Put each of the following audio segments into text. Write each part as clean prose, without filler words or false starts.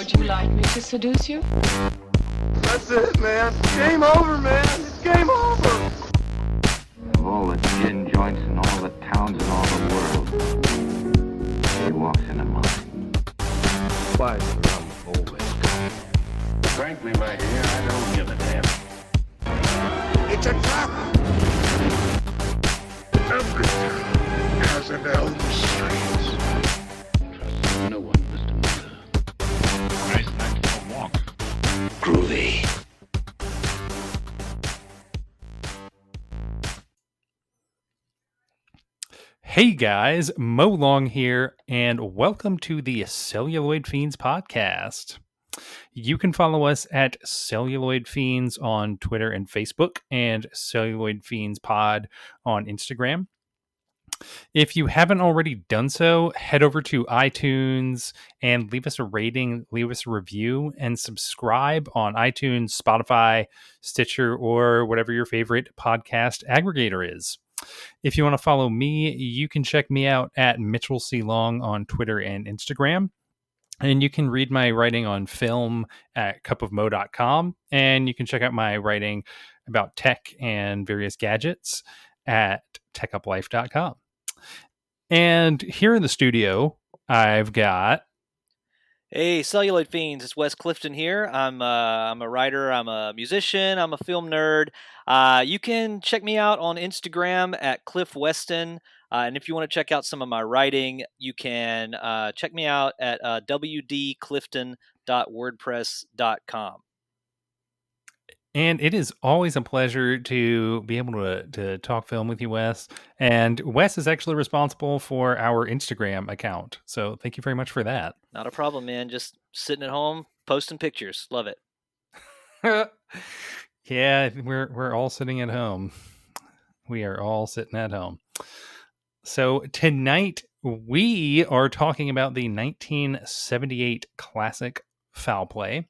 Would you like me to seduce you? That's it, man. Game over, man. It's game over. Of all the gin joints in all the towns in all the world, he walks into mine. Why is the rum always good? Frankly, my dear, I don't give a damn. It's a trap. Every town has an Elm Street. Trust no one, Mr. Miller. Nice night for a walk. Groovy. Hey guys, Mo Long here, and welcome to the Celluloid Fiends podcast. You can follow us at Celluloid Fiends on Twitter and Facebook, and Celluloid Fiends Pod on Instagram. If you haven't already done so, head over to iTunes and leave us a rating, leave us a review, and subscribe on iTunes, Spotify, Stitcher, or whatever your favorite podcast aggregator is. If you want to follow me, you can check me out at Mitchell C. Long on Twitter and Instagram. And you can read my writing on film at cupofmo.com. And you can check out my writing about tech and various gadgets at techuplife.com. And here in the studio, I've got... Hey, Celluloid Fiends, it's Wes Clifton here. I'm a writer, I'm a musician, I'm a film nerd. You can check me out on Instagram at Cliff Weston. And if you want to check out some of my writing, you can check me out at wdclifton.wordpress.com. And it is always a pleasure to be able to talk film with you, Wes. And Wes is actually responsible for our Instagram account. So thank you very much for that. Not a problem, man. Just sitting at home, posting pictures. Love it. Yeah, we're all sitting at home. We are all sitting at home. So tonight we are talking about the 1978 classic Foul Play.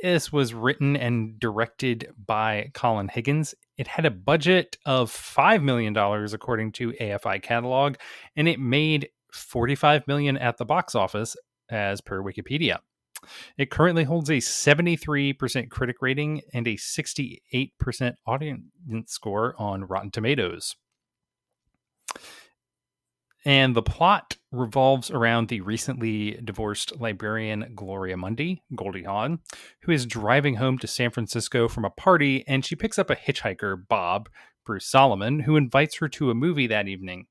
This was written and directed by Colin Higgins. It had a budget of $5 million, according to AFI Catalog, and it made $45 million at the box office, as per Wikipedia. It currently holds a 73% critic rating and a 68% audience score on Rotten Tomatoes. And the plot revolves around the recently divorced librarian Gloria Mundy, Goldie Hawn, who is driving home to San Francisco from a party, and she picks up a hitchhiker, Bob, Bruce Solomon, who invites her to a movie that evening.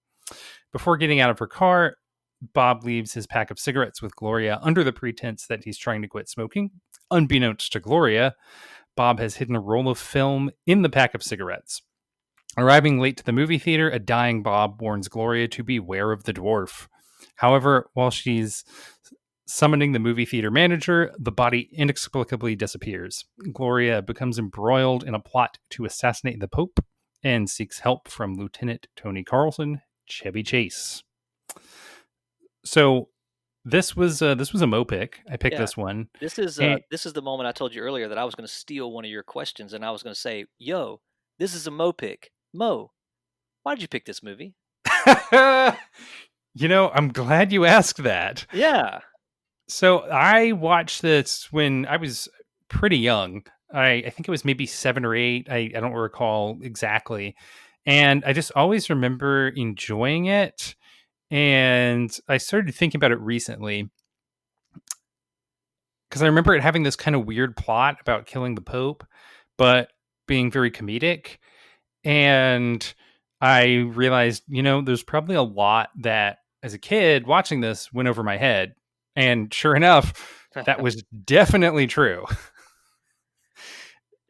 Before getting out of her car, Bob leaves his pack of cigarettes with Gloria under the pretense that he's trying to quit smoking. Unbeknownst to Gloria, Bob has hidden a roll of film in the pack of cigarettes. Arriving late to the movie theater, a dying Bob warns Gloria to beware of the dwarf. However, while she's summoning the movie theater manager, the body inexplicably disappears. Gloria becomes embroiled in a plot to assassinate the Pope and seeks help from Lieutenant Tony Carlson, Chevy Chase. So this was a Mo pick. I picked this one. This is the moment I told you earlier that I was going to steal one of your questions, and I was going to say, "Yo, this is a Mo pick." Mo, why did you pick this movie? You know, I'm glad you asked that. Yeah. So I watched this when I was pretty young. I think it was maybe 7 or 8. I don't recall exactly. And I just always remember enjoying it. And I started thinking about it recently because I remember it having this kind of weird plot about killing the Pope, but being very comedic. And I realized, you know, there's probably a lot that as a kid watching this went over my head. And sure enough, that was definitely true.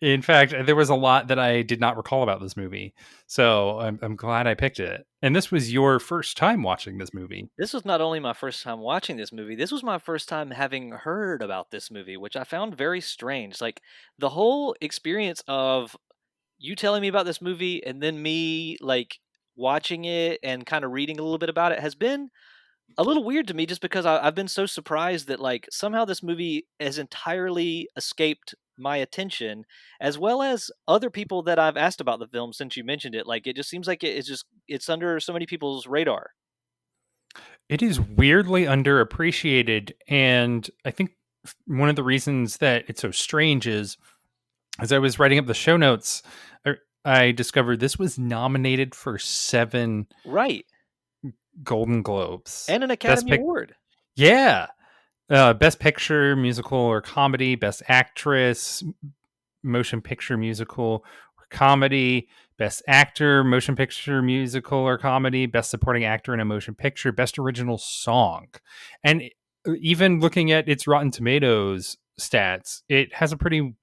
In fact, there was a lot that I did not recall about this movie. So I'm glad I picked it. And this was your first time watching this movie. This was not only my first time watching this movie, this was my first time having heard about this movie, which I found very strange. Like, the whole experience of you telling me about this movie and then me, like, watching it and kind of reading a little bit about it has been a little weird to me, just because I've been so surprised that, like, somehow this movie has entirely escaped my attention, as well as other people that I've asked about the film since you mentioned it. Like, it just seems like it's under so many people's radar. It is weirdly underappreciated, and I think one of the reasons that it's so strange is, as I was writing up the show notes, I discovered this was nominated for 7 Right. Golden Globes. And an Best Academy Pic- Award. Yeah. Best Picture, Musical or Comedy, Best Actress, Motion Picture, Musical or Comedy, Best Actor, Motion Picture, Musical or Comedy, Best Supporting Actor in a Motion Picture, Best Original Song. And even looking at its Rotten Tomatoes stats, it has a pretty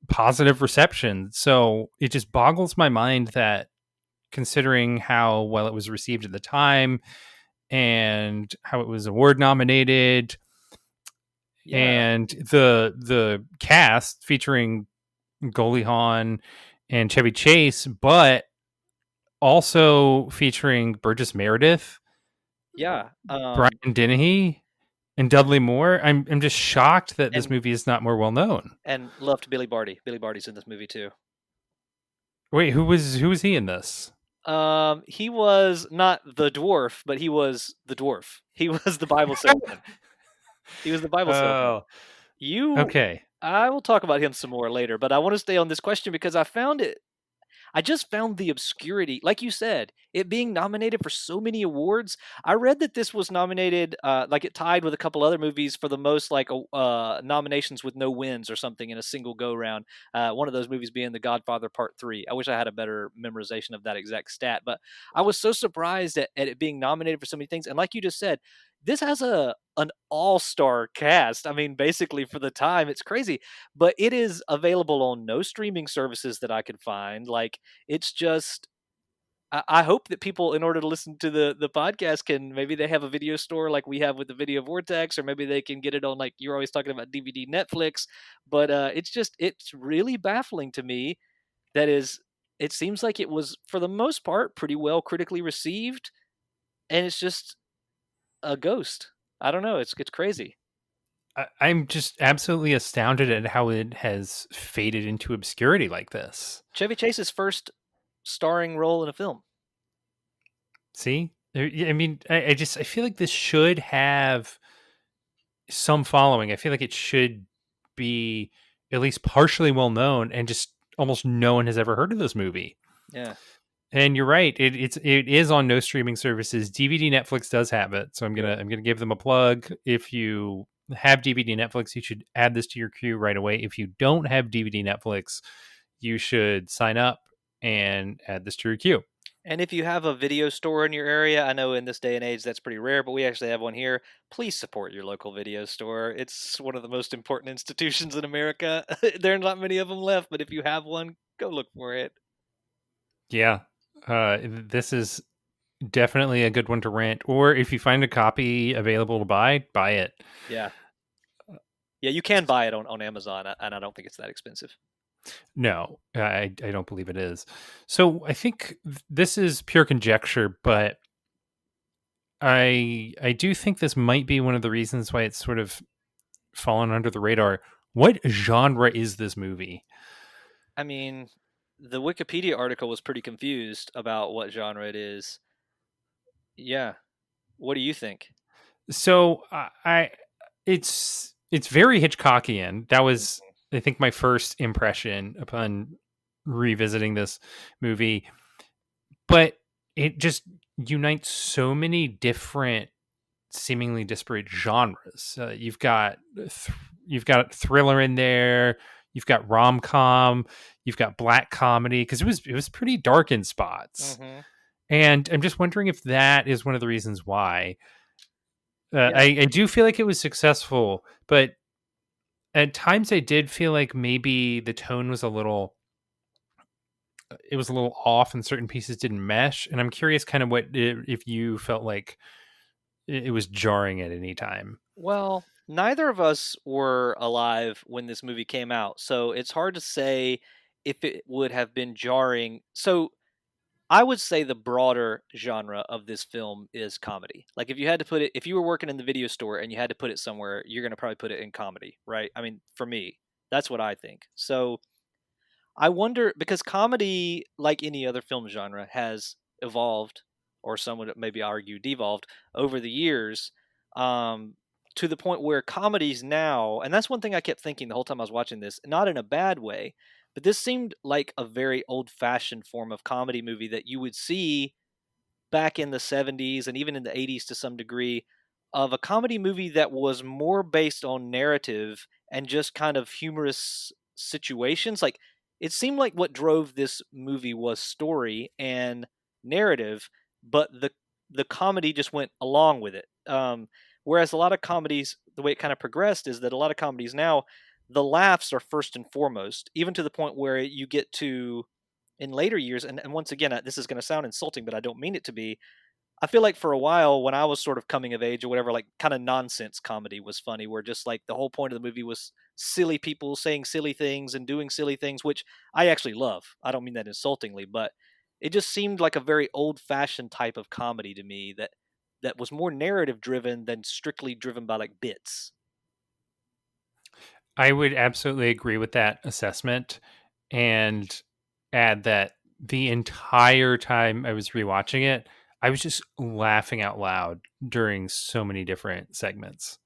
positive reception. So it just boggles my mind that, considering how well it was received at the time and how it was award nominated, Yeah. and the cast featuring Goldie Hawn and Chevy Chase, but also featuring Burgess Meredith, Yeah. Brian Dennehy, and Dudley Moore. I'm just shocked that this And- movie is not more well known. And loved Billy Barty. Billy Barty's in this movie too. Wait, who was he in this? He was not the dwarf, but he was the dwarf. He was the Bible salesman. He was the Bible salesman. Oh, okay. I will talk about him some more later, but I want to stay on this question because I just found the obscurity, like you said, it being nominated for so many awards. I read that this was nominated, like it tied with a couple other movies for the most nominations with no wins or something in a single go round. One of those movies being The Godfather Part 3. I wish I had a better memorization of that exact stat, but I was so surprised at it being nominated for so many things. And like you just said, this has an all-star cast. I mean, basically for the time, it's crazy, but it is available on no streaming services that I could find. Like, it's just, I hope that people, in order to listen to the podcast, can, maybe they have a video store like we have with the Video Vortex, or maybe they can get it on, like you're always talking about, DVD Netflix. But it's really baffling to me that it seems like it was, for the most part, pretty well critically received, and it's just a ghost. I don't know. It's crazy. I'm just absolutely astounded at how it has faded into obscurity like this. Chevy Chase's first starring role in a film. See, I mean, I feel like this should have some following. I feel like it should be at least partially well known, and just almost no one has ever heard of this movie. Yeah. And you're right. It is on no streaming services. DVD Netflix does have it, so I'm gonna give them a plug. If you have DVD Netflix, you should add this to your queue right away. If you don't have DVD Netflix, you should sign up and add this to your queue. And if you have a video store in your area, I know in this day and age that's pretty rare, but we actually have one here. Please support your local video store. It's one of the most important institutions in America. There are not many of them left, but if you have one, go look for it. Yeah, this is definitely a good one to rent, or if you find a copy available to buy it. Yeah. Yeah, you can buy it on Amazon, and I don't think it's that expensive. No, I don't believe it is. So I think this is pure conjecture, but I do think this might be one of the reasons why it's sort of fallen under the radar. What genre is this movie? I mean, the Wikipedia article was pretty confused about what genre it is. Yeah. What do you think? So it's very Hitchcockian. That was, I think, my first impression upon revisiting this movie. But it just unites so many different, seemingly disparate genres. You've got thriller in there. You've got rom-com. You've got black comedy, because it was pretty dark in spots. Mm-hmm. And I'm just wondering if that is one of the reasons why. Yeah. I do feel like it was successful, but at times I did feel like maybe the tone was a little off, and certain pieces didn't mesh. And I'm curious kind of if you felt like it was jarring at any time. Well, neither of us were alive when this movie came out, so it's hard to say if it would have been jarring. So I would say the broader genre of this film is comedy. Like, if you had to put it, if you were working in the video store and you had to put it somewhere, you're going to probably put it in comedy, right? I mean, for me, that's what I think. So I wonder, because comedy, like any other film genre, has evolved or some would maybe argue devolved over the years, to the point where comedies now, and that's one thing I kept thinking the whole time I was watching this, not in a bad way, but this seemed like a very old-fashioned form of comedy movie that you would see back in the 70s and even in the 80s to some degree, of a comedy movie that was more based on narrative and just kind of humorous situations. Like, it seemed like what drove this movie was story and narrative, but the comedy just went along with it. Whereas a lot of comedies, the way it kind of progressed is that a lot of comedies now, the laughs are first and foremost, even to the point where you get to in later years, and once again, this is going to sound insulting, but I don't mean it to be. I feel like for a while, when I was sort of coming of age or whatever, like kind of nonsense comedy was funny, where just like the whole point of the movie was silly people saying silly things and doing silly things, which I actually love. I don't mean that insultingly, but it just seemed like a very old-fashioned type of comedy to me that was more narrative driven than strictly driven by like bits. I would absolutely agree with that assessment and add that the entire time I was rewatching it, I was just laughing out loud during so many different segments.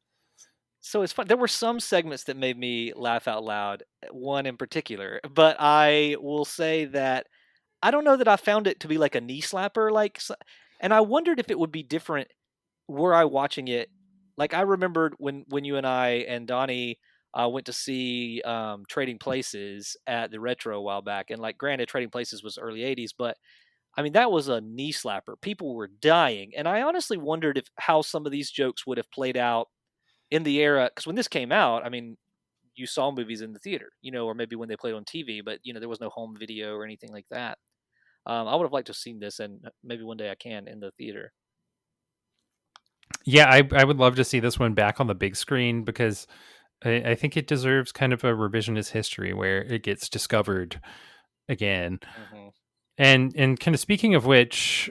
So it's fun. There were some segments that made me laugh out loud, one in particular, but I will say that I don't know that I found it to be like a knee slapper, and I wondered if it would be different were I watching it. Like I remembered when you and I and Donnie went to see Trading Places at the Retro a while back, and like granted, Trading Places was early '80s, but I mean that was a knee slapper. People were dying, and I honestly wondered if how some of these jokes would have played out in the era, because when this came out, I mean, you saw movies in the theater, or maybe when they played on TV, but there was no home video or anything like that. I would have liked to have seen this, and maybe one day I can in the theater. Yeah, I would love to see this one back on the big screen because I think it deserves kind of a revisionist history where it gets discovered again. Mm-hmm. And kind of speaking of which,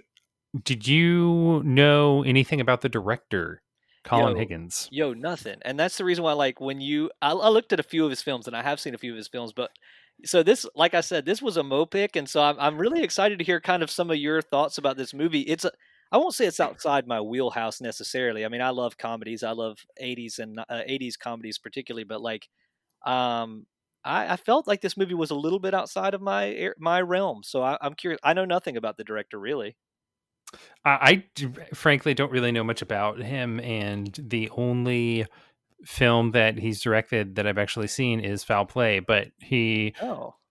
did you know anything about the director, Colin Higgins? Nothing. And that's the reason why, like, I looked at a few of his films, and I have seen a few of his films, but so this, like I said, this was a Mo pick, and so I'm really excited to hear kind of some of your thoughts about this movie. I won't say it's outside my wheelhouse necessarily. I mean, I love comedies. I love 80s and 80s comedies particularly, but like, I felt like this movie was a little bit outside of my realm. So I'm curious. I know nothing about the director really. Frankly don't really know much about him, and the only film that he's directed that I've actually seen is Foul Play, but he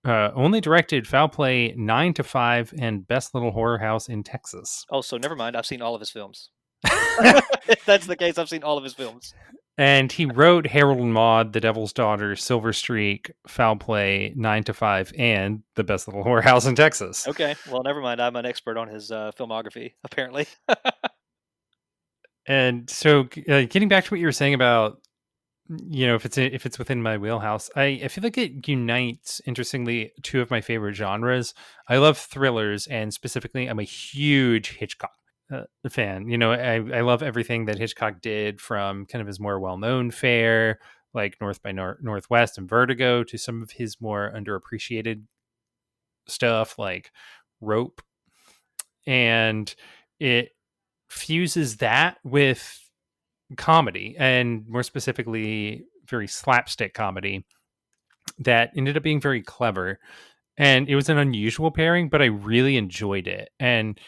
only directed Foul Play, 9 to 5, and Best Little Horror House in Texas. Oh, so never mind. I've seen all of his films. If that's the case, I've seen all of his films. And he wrote Harold and Maude, The Devil's Daughter, Silver Streak, Foul Play, 9 to 5, and The Best Little Horror House in Texas. Okay, well, never mind. I'm an expert on his filmography, apparently. And so, getting back to what you were saying about, if it's within my wheelhouse, I feel like it unites, interestingly, two of my favorite genres. I love thrillers, and specifically, I'm a huge Hitchcock fan. I love everything that Hitchcock did, from kind of his more well-known fare, like North by Northwest and Vertigo, to some of his more underappreciated stuff like Rope. And it fuses that with comedy, and more specifically very slapstick comedy, that ended up being very clever. And it was an unusual pairing, but I really enjoyed it. And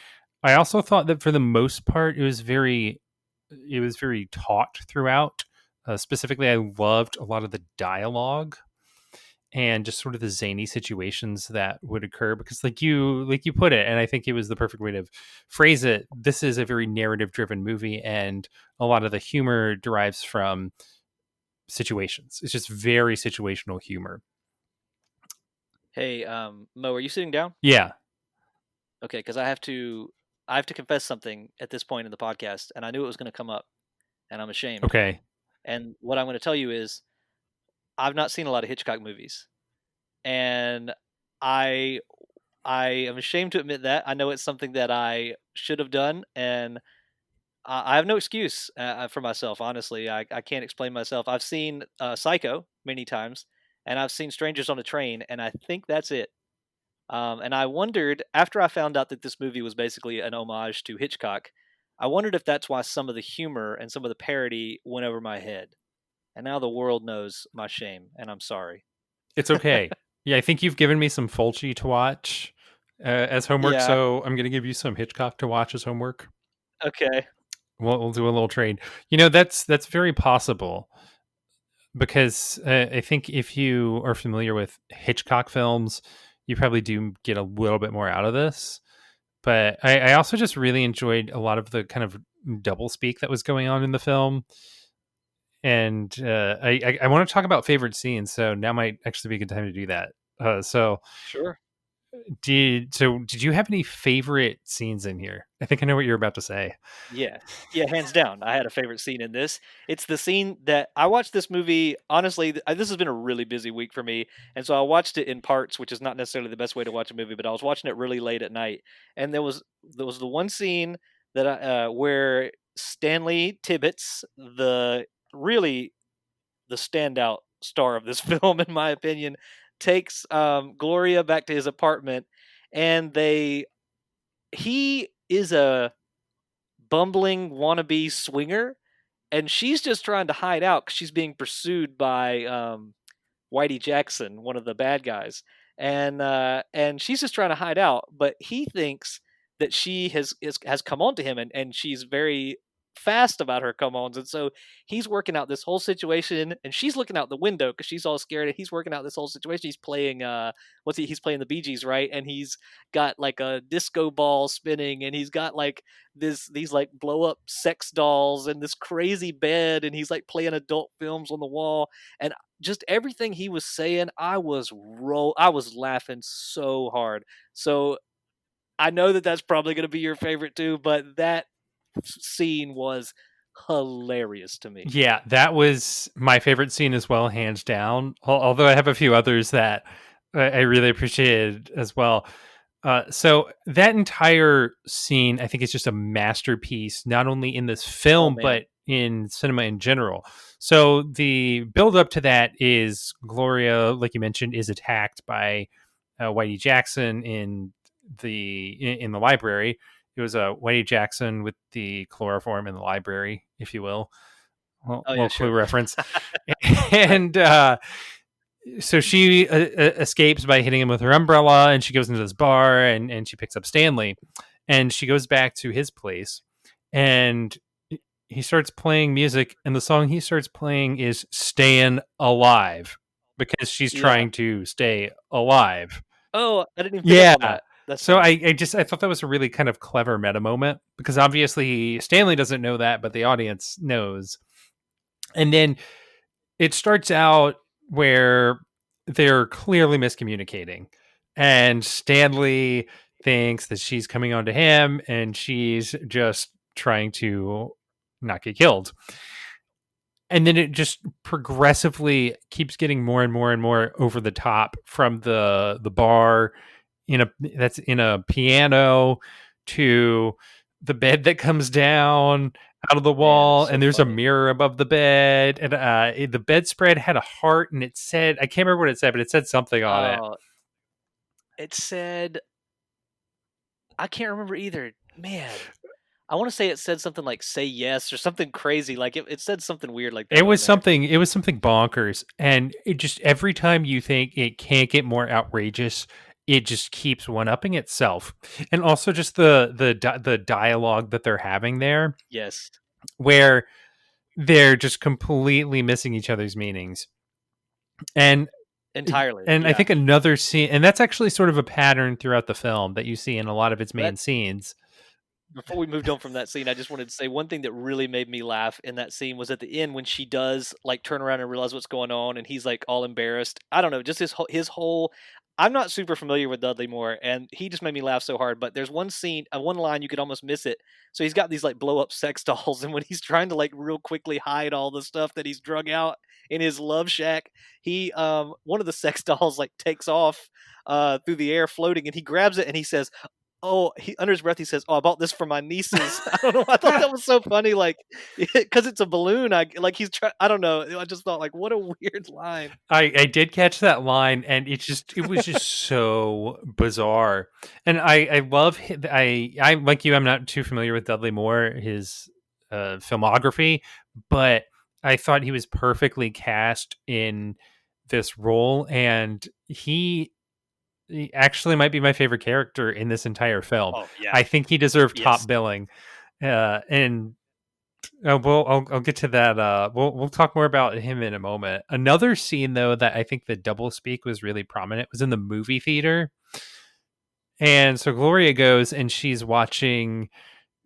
I also thought that for the most part it was very taut throughout. Specifically, I loved a lot of the dialogue and just sort of the zany situations that would occur, because like you put it, and I think it was the perfect way to phrase it, this is a very narrative driven movie, and a lot of the humor derives from situations. It's just very situational humor. Hey, Mo, are you sitting down? Yeah. Okay, because I have to confess something at this point in the podcast, and I knew it was going to come up, and I'm ashamed. Okay. And what I'm going to tell you is, I've not seen a lot of Hitchcock movies, and I am ashamed to admit that. I know it's something that I should have done, and I have no excuse for myself. Honestly, I can't explain myself. I've seen Psycho many times, and I've seen Strangers on a Train, and I think that's it. And I wondered, after I found out that this movie was basically an homage to Hitchcock, I wondered if that's why some of the humor and some of the parody went over my head. And now the world knows my shame, and I'm sorry. It's okay. Yeah, I think you've given me some Fulci to watch as homework, Yeah. so I'm going to give you some Hitchcock to watch as homework. Okay. We'll do a little trade. You know, that's very possible because I think if you are familiar with Hitchcock films, you probably do get a little bit more out of this. But I also just really enjoyed a lot of the kind of double speak that was going on in the film. And I want to talk about favorite scenes, so now might actually be a good time to do that. Sure. Did you have any favorite scenes in here? I think I know what you're about to say. Yeah. Yeah, hands down. I had a favorite scene in this. It's the scene that I watched this movie. Honestly, this has been a really busy week for me. And so I watched it in parts, which is not necessarily the best way to watch a movie, but I was watching it really late at night. And there was the one scene that where Stanley Tibbets, really the standout star of this film, in my opinion, takes Gloria back to his apartment, and he is a bumbling wannabe swinger, and she's just trying to hide out because she's being pursued by Whitey Jackson, one of the bad guys, and she's just trying to hide out. But he thinks that she has come on to him, and she's very fast about her come ons, and so he's working out this whole situation, and she's looking out the window because she's all scared, and he's working out this whole situation. He's playing he's playing the Bee Gees, right? And he's got like a disco ball spinning, and he's got like these like blow up sex dolls and this crazy bed, and he's like playing adult films on the wall, and just everything he was saying, I was laughing so hard. So I know that that's probably going to be your favorite too, but that scene was hilarious to me. Yeah, that was my favorite scene as well, hands down. Although I have a few others that I really appreciated as well. So that entire scene, I think, is just a masterpiece, not only in this film, but in cinema in general. So the build up to that is Gloria, like you mentioned, is attacked by Whitey Jackson in the library. It was Whitey Jackson with the chloroform in the library, if you will. Well, Oh, yeah, Clue sure. reference. And so she escapes by hitting him with her umbrella, and she goes into this bar, and she picks up Stanley, and she goes back to his place, and he starts playing music, and the song he starts playing is "Staying Alive" because she's Yeah. trying to stay alive. Oh, I didn't even pick up on that. That's So funny. I thought that was a really kind of clever meta moment because obviously Stanley doesn't know that, but the audience knows. And then it starts out where they're clearly miscommunicating, and Stanley thinks that she's coming on to him, and she's just trying to not get killed. And then it just progressively keeps getting more and more and more over the top, from the bar that's in a piano to the bed that comes down out of the wall, so and there's funny. a mirror above the bed, and the bedspread had a heart, and it said, I can't remember what it said, but it said something on it. It said, I can't remember either. Man, I want to say it said something like "say yes" or something crazy. Like it said something weird like that. It was something bonkers, and it just, every time you think it can't get more outrageous, it just keeps one-upping itself. And also just the dialogue that they're having there, Yes. where they're just completely missing each other's meanings. And Entirely. I yeah. think another scene, and that's actually sort of a pattern throughout the film that you see in a lot of its main scenes. Before we moved on from that scene, I just wanted to say one thing that really made me laugh in that scene was at the end when she does like turn around and realize what's going on, and he's like all embarrassed. I don't know, just his whole. I'm not super familiar with Dudley Moore, and he just made me laugh so hard. But there's one scene, one line you could almost miss it. So he's got these like blow up sex dolls, and when he's trying to like real quickly hide all the stuff that he's drug out in his love shack, he one of the sex dolls like takes off through the air floating, and he grabs it and he says, he under his breath he says, "Oh, I bought this for my nieces." I don't know. I thought that was so funny, like because it's a balloon. I don't know. I just thought like, what a weird line. I did catch that line, and it was just so bizarre. And I love I like you. I'm not too familiar with Dudley Moore, his filmography, but I thought he was perfectly cast in this role, and he actually might be my favorite character in this entire film. Oh yeah, I think he deserved top Yes. billing, and I'll get to that. We'll talk more about him in a moment. Another scene though that I think the double speak was really prominent was in the movie theater, and so Gloria goes and she's watching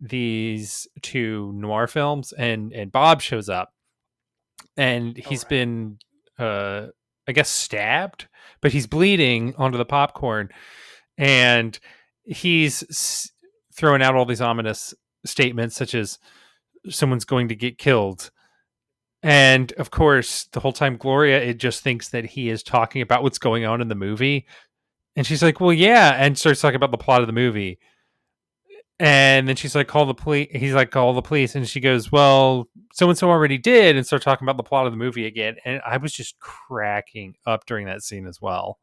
these two noir films, and Bob shows up, and he's right. been I guess stabbed, but he's bleeding onto the popcorn, and he's throwing out all these ominous statements such as someone's going to get killed. And of course, the whole time Gloria it just thinks that he is talking about what's going on in the movie. And she's like, "Well, yeah," and starts talking about the plot of the movie. And then she's like, "Call the police." He's like, "Call the police." And she goes, "Well, so and so already did," and start talking about the plot of the movie again. And I was just cracking up during that scene as well.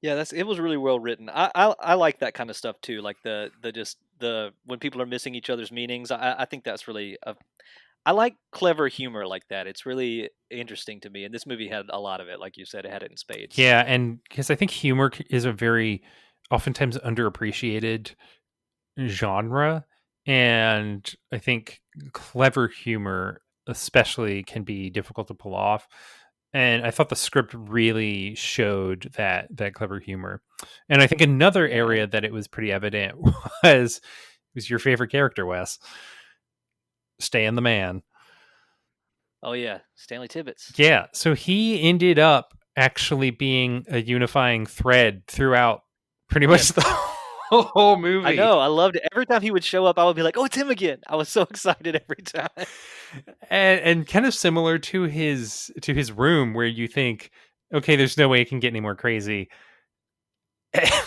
Yeah, it was really well written. I like that kind of stuff too, like the when people are missing each other's meanings. I think that's really I like clever humor like that. It's really interesting to me, and this movie had a lot of it. Like you said, it had it in spades. Yeah, and because I think humor is a very oftentimes underappreciated genre, and I think clever humor especially can be difficult to pull off. And I thought the script really showed that clever humor. And I think another Yeah. area that it was pretty evident was your favorite character, Wes. Stan the Man. Oh yeah, Stanley Tibbetts. Yeah, so he ended up actually being a unifying thread throughout pretty much the whole movie. I know, I loved it. Every time he would show up, I would be like, "Oh, it's him again!" I was so excited every time. And kind of similar to his room, where you think, okay, there's no way it can get any more crazy.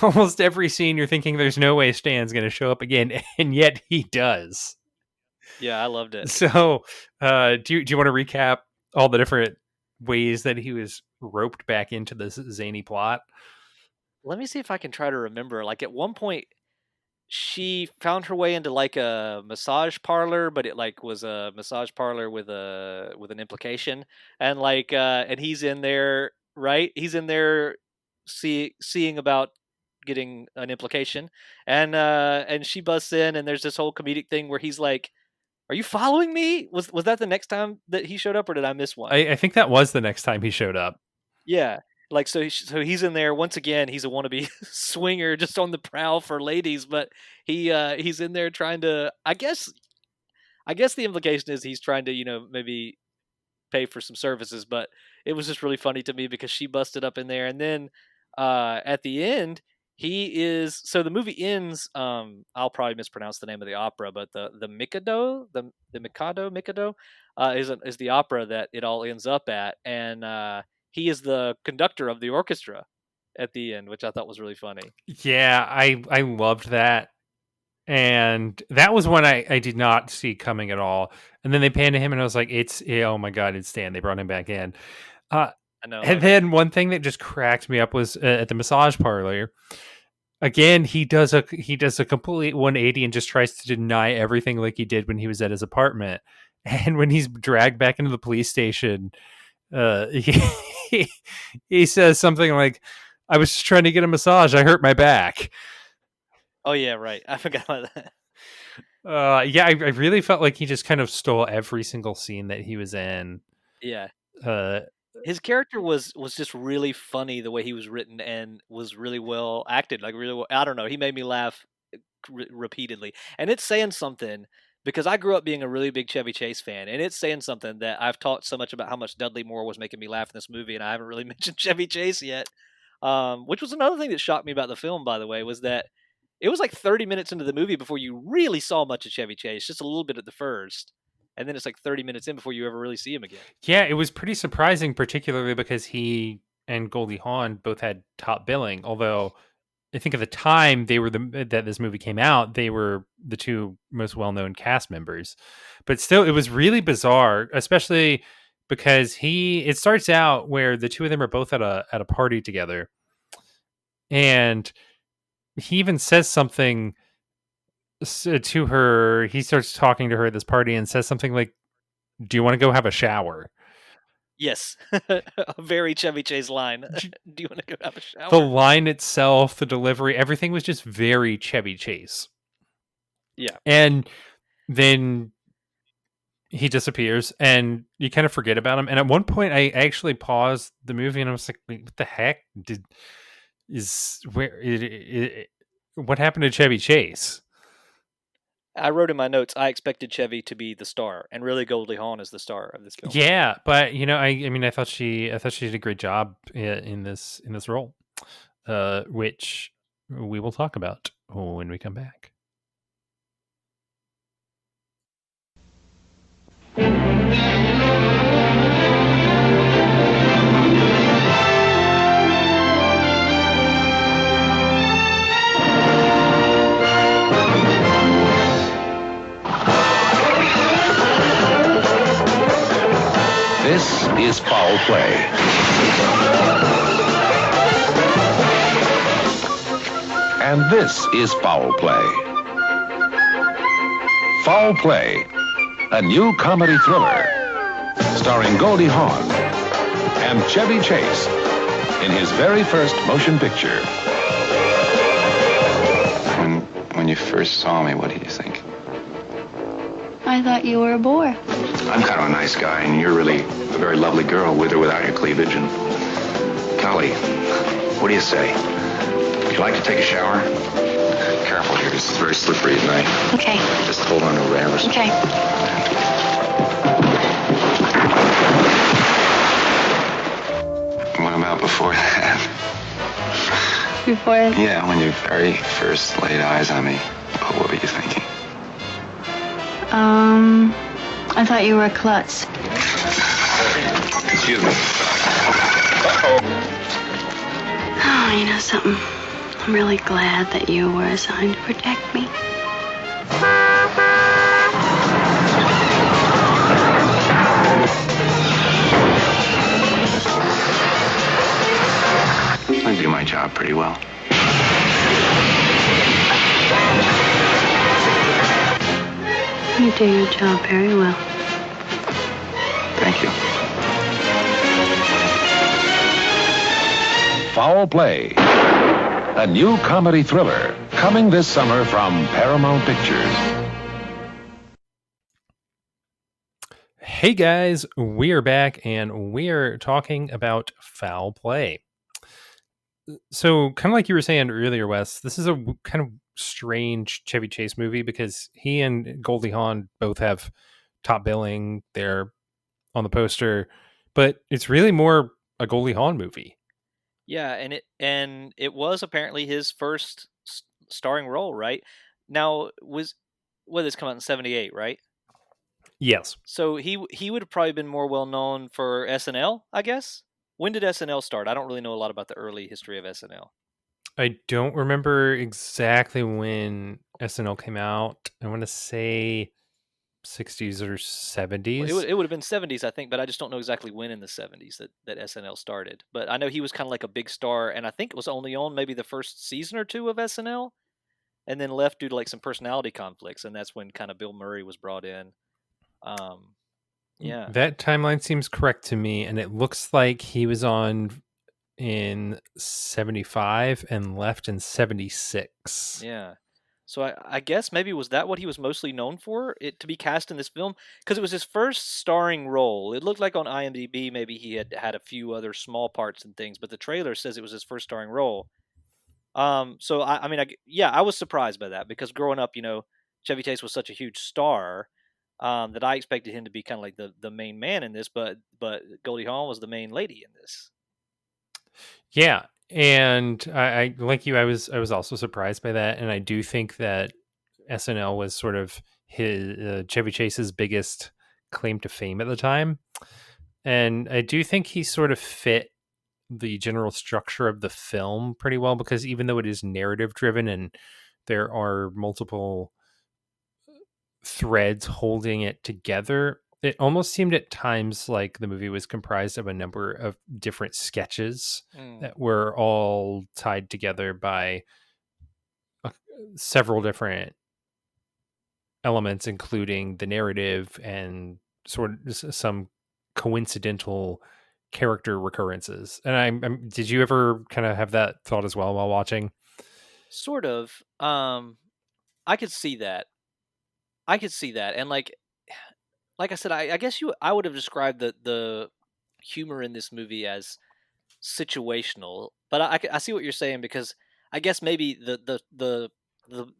Almost every scene, you're thinking, there's no way Stan's going to show up again, and yet he does. Yeah, I loved it. So, do you want to recap all the different ways that he was roped back into this zany plot? Let me see if I can try to remember. Like at one point, she found her way into like a massage parlor, but it like was a massage parlor with an implication, and and he's in there, right? He's in there seeing about getting an implication, and she busts in, and there's this whole comedic thing where he's like, "Are you following me?" Was that the next time that he showed up, or did I miss one? I think that was the next time he showed up. Yeah. Like so he's in there once again. He's a wannabe swinger, just on the prowl for ladies, but he's in there trying to. I guess the implication is he's trying to maybe pay for some services, but it was just really funny to me because she busted up in there, and then at the end he is. So the movie ends. I'll probably mispronounce the name of the opera, but the Mikado, the Mikado is the opera that it all ends up at, and he is the conductor of the orchestra at the end, which I thought was really funny. Yeah, I loved that. And that was one I did not see coming at all. And then they panned to him, and I was like, oh my God, it's Stan. They brought him back in. I know. And then one thing that just cracked me up was at the massage parlor. Again, he does a complete 180 and just tries to deny everything like he did when he was at his apartment. And when he's dragged back into the police station, he says something like, "I was just trying to get a massage. I hurt my back." Oh yeah, right. I forgot about that. Yeah, I really felt like he just kind of stole every single scene that he was in. Yeah. Uh, His character was just really funny the way he was written, and was really well acted. Like really well, I don't know. He made me laugh repeatedly, and it's saying something because I grew up being a really big Chevy Chase fan, and it's saying something that I've talked so much about how much Dudley Moore was making me laugh in this movie, and I haven't really mentioned Chevy Chase yet. Which was another thing that shocked me about the film, by the way, was that it was like 30 minutes into the movie before you really saw much of Chevy Chase, just a little bit at the first. And then it's like 30 minutes in before you ever really see him again. yeah, it was pretty surprising, particularly because he and Goldie Hawn both had top billing. Although I think at the time that this movie came out, they were the two most well-known cast members. But still, it was really bizarre, especially because it starts out where the two of them are both at a party together, and he even says something to her. He starts talking to her at this party and says something like, "Do you want to go have a shower?" Yes, a very Chevy Chase line. Do you want to go have a shower? The line itself, the delivery, everything was just very Chevy Chase. Yeah. And then he disappears and you kind of forget about him. And at one point I actually paused the movie and I was like, wait, what the heck what happened to Chevy Chase? I wrote in my notes, I expected Chevy to be the star, and really Goldie Hawn is the star of this film. Yeah, but I mean, I thought she did a great job in this role, which we will talk about when we come back. This is Foul Play. And this is Foul Play. Foul Play, a new comedy thriller starring Goldie Hawn and Chevy Chase in his very first motion picture. When you first saw me, what did you think? I thought you were a bore. I'm kind of a nice guy, and you're really a very lovely girl, with or without your cleavage. And golly, what do you say? Would you like to take a shower? Careful here, this is very slippery at night. Okay. Just hold on to the railings. Okay. What about before that? Before Yeah, when you very first laid eyes on me, what were you thinking? I thought you were a klutz. Excuse me. Oh, you know something? I'm really glad that you were assigned to protect me. I do my job pretty well. You do your job very well. Thank you. Foul Play, a new comedy thriller coming this summer from Paramount Pictures. Hey guys, we are back and we're talking about Foul Play. So, kind of like you were saying earlier, Wes, this is a kind of strange Chevy Chase movie because he and Goldie Hawn both have top billing. They're on the poster, but it's really more a Goldie Hawn movie. Yeah, and it was apparently his first starring role, right? Now, this come out in 78, right? Yes. So he would have probably been more well known for SNL, I guess. When did SNL start? I don't really know a lot about the early history of SNL. I don't remember exactly when SNL came out. I want to say 60s or 70s. Well, it would have been 70s, I think, but I just don't know exactly when in the 70s that SNL started. But I know he was kind of like a big star, and I think it was only on maybe the first season or two of SNL, and then left due to like some personality conflicts, and that's when kind of Bill Murray was brought in. Yeah. That timeline seems correct to me, and it looks like he was on in 75 and left in 76. Yeah. So I guess maybe was that what he was mostly known for, it to be cast in this film? Because it was his first starring role. It looked like on IMDb maybe he had had a few other small parts and things, but the trailer says it was his first starring role. So I was surprised by that because growing up, Chevy Chase was such a huge star that I expected him to be kind of like the main man in this, but Goldie Hawn was the main lady in this. Yeah. And I like you, I was also surprised by that, and I do think that SNL was sort of his Chevy Chase's biggest claim to fame at the time, and I do think he sort of fit the general structure of the film pretty well, because even though it is narrative driven and there are multiple threads holding it together, it almost seemed at times like the movie was comprised of a number of different sketches that were all tied together by several different elements, including the narrative and sort of some coincidental character recurrences. And did you ever kind of have that thought as well while watching? Sort of. I could see that. And like I said, I guess I would have described the humor in this movie as situational. But I see what you're saying, because I guess maybe the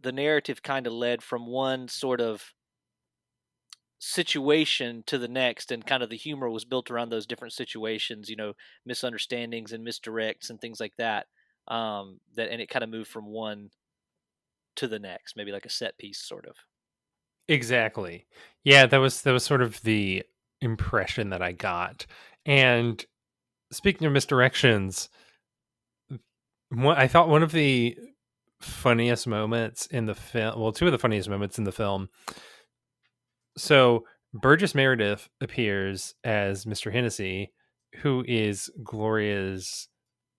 narrative kind of led from one sort of situation to the next, and kind of the humor was built around those different situations, misunderstandings and misdirects and things like that. And it kind of moved from one to the next, maybe like a set piece sort of. Exactly. Yeah, that was sort of the impression that I got. And speaking of misdirections, I thought one of the funniest moments in the film, well, two of the funniest moments in the film. So Burgess Meredith appears as Mr. Hennessy, who is Gloria's,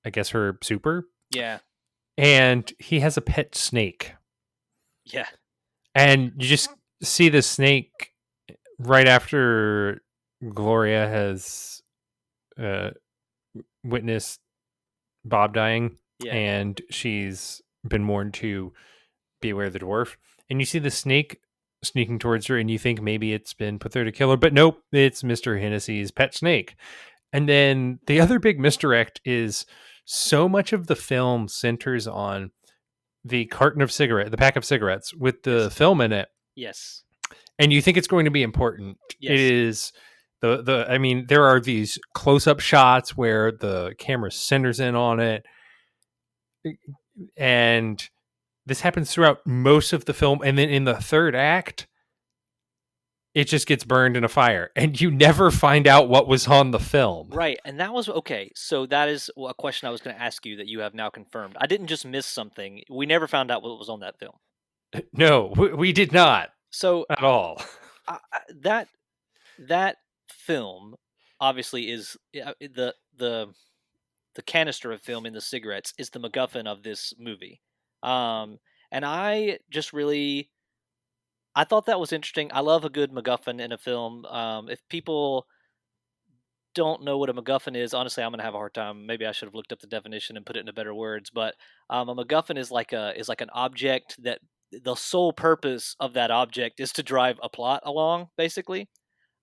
I guess, her super. Yeah. And he has a pet snake. Yeah. And you just see the snake right after Gloria has witnessed Bob dying. Yeah. And she's been warned to beware the dwarf. And you see the snake sneaking towards her, and you think maybe it's been put there to kill her, but nope, it's Mr. Hennessy's pet snake. And then the other big misdirect is so much of the film centers on the pack of cigarettes with the film in it. Yes. And you think it's going to be important. Yes. It is I mean, there are these close-up shots where the camera centers in on it. And this happens throughout most of the film. And then in the third act, it just gets burned in a fire. And you never find out what was on the film. Right. And that was okay. So that is a question I was going to ask you that you have now confirmed. I didn't just miss something. We never found out what was on that film. No, we did not. So at all. That film obviously is the canister of film in the cigarettes is the MacGuffin of this movie. And I thought that was interesting. I love a good MacGuffin in a film. If people don't know what a MacGuffin is, honestly, I'm gonna have a hard time. Maybe I should have looked up the definition and put it into better words. But a MacGuffin is like an object that the sole purpose of that object is to drive a plot along, basically.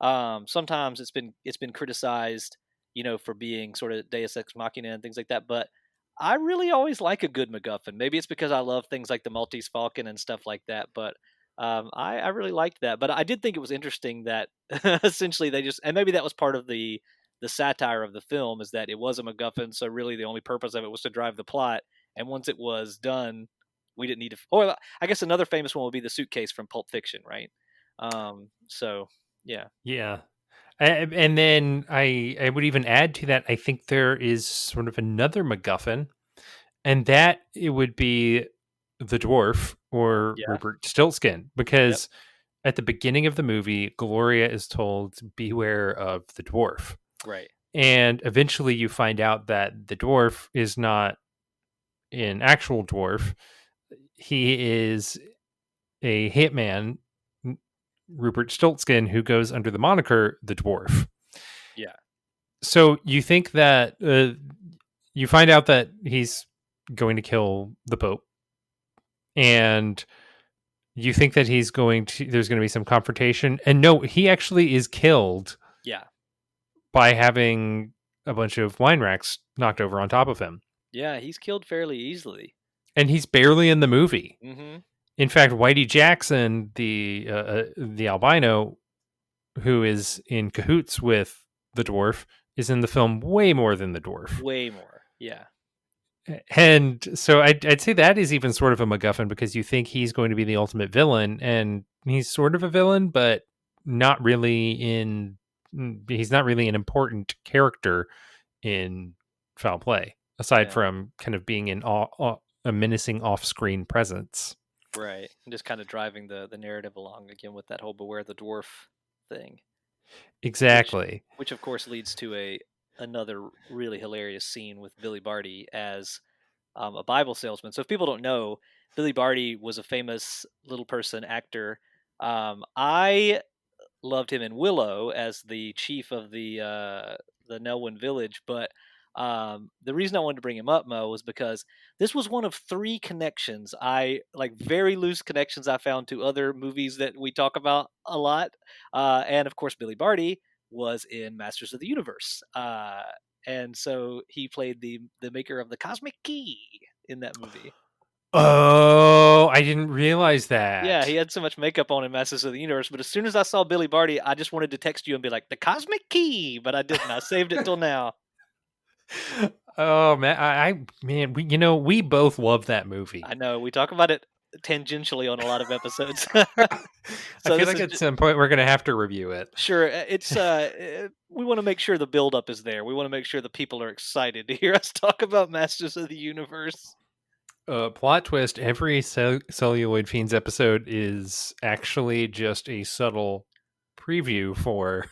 Sometimes it's been criticized, for being sort of Deus Ex Machina and things like that. But I really always like a good MacGuffin. Maybe it's because I love things like the Maltese Falcon and stuff like that. But I really liked that. But I did think it was interesting that essentially and maybe that was part of the satire of the film, is that it was a MacGuffin. So really the only purpose of it was to drive the plot. And once it was done, we didn't need to. Or I guess another famous one would be the suitcase from Pulp Fiction, right? So yeah. Yeah. And then I would even add to that, I think there is sort of another MacGuffin, and that it would be the dwarf or Rupert Stiltskin, because at the beginning of the movie, Gloria is told to beware of the dwarf. Right. And eventually you find out that the dwarf is not an actual dwarf. He is a hitman, Rupert Stiltskin, who goes under the moniker the Dwarf. Yeah. So you think that you find out that he's going to kill the Pope, and you think that there's going to be some confrontation, and no, he actually is killed. Yeah. By having a bunch of wine racks knocked over on top of him. Yeah, he's killed fairly easily. And he's barely in the movie. Mm-hmm. In fact, Whitey Jackson, the albino, who is in cahoots with the dwarf, is in the film way more than the dwarf. Way more, yeah. And so I'd say that is even sort of a MacGuffin, because you think he's going to be the ultimate villain, and he's sort of a villain, but not really he's not really an important character in foul play, aside Yeah. from kind of being a menacing off-screen presence. Right. And just kind of driving the narrative along again with that whole beware the dwarf thing. Exactly. Which of course leads to another really hilarious scene with Billy Barty as a Bible salesman. So if people don't know, Billy Barty was a famous little person actor. I loved him in Willow as the chief of the Nelwyn village, but the reason I wanted to bring him up, Mo, was because this was one of 3 connections very loose connections I found to other movies that we talk about a lot. And of course, Billy Barty was in Masters of the Universe. And so he played the maker of the Cosmic Key in that movie. Oh, I didn't realize that. Yeah, he had so much makeup on in Masters of the Universe, but as soon as I saw Billy Barty, I just wanted to text you and be like, the Cosmic Key, but I didn't. I saved it till now. Oh man, we both love that movie. I know, we talk about it tangentially on a lot of episodes. I feel like at some point we're going to have to review it. Sure, it's we want to make sure the build-up is there. We want to make sure the people are excited to hear us talk about Masters of the Universe. Plot twist, every Celluloid Fiends episode is actually just a subtle preview for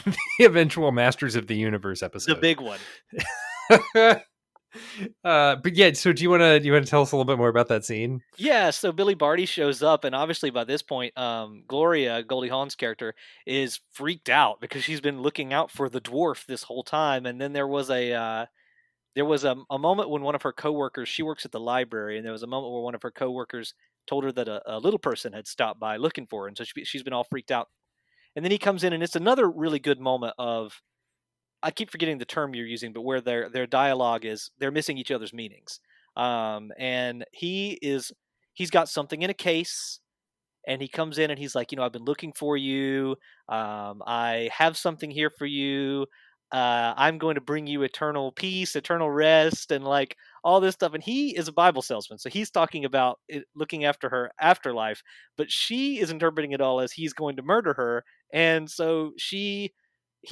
the eventual Masters of the Universe episode. The big one. But yeah, so do you want to tell us a little bit more about that scene? Yeah, so Billy Barty shows up, and obviously by this point, Gloria, Goldie Hawn's character, is freaked out because she's been looking out for the dwarf this whole time. And then there was a moment when one of her coworkers, she works at the library, and there was a moment where one of her coworkers told her that a little person had stopped by looking for her, and so she's been all freaked out. And then he comes in, and it's another really good moment of, I keep forgetting the term you're using, but where their dialogue is, they're missing each other's meanings. And he's got something in a case, and he comes in and he's like, I've been looking for you. I have something here for you. I'm going to bring you eternal peace, eternal rest, and like all this stuff. And he is a Bible salesman, so he's talking about looking after her afterlife, but she is interpreting it all as he's going to murder her. And so he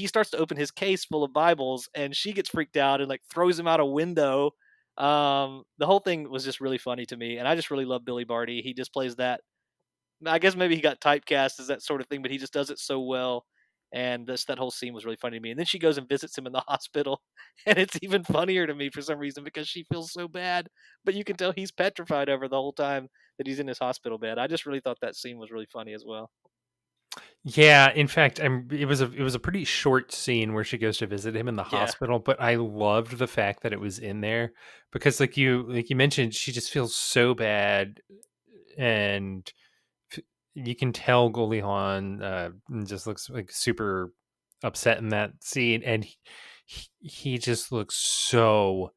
starts to open his case full of Bibles, and she gets freaked out and like throws him out a window. The whole thing was just really funny to me, and I just really love Billy Barty. He just plays that. I guess maybe he got typecast as that sort of thing, but he just does it so well. And that whole scene was really funny to me. And then she goes and visits him in the hospital, and it's even funnier to me for some reason because she feels so bad, but you can tell he's petrified over the whole time that he's in his hospital bed. I just really thought that scene was really funny as well. Yeah, in fact, it was a pretty short scene where she goes to visit him in the hospital, but I loved the fact that it was in there because, like you mentioned, she just feels so bad, and you can tell Goldie Hawn just looks like super upset in that scene, and he just looks so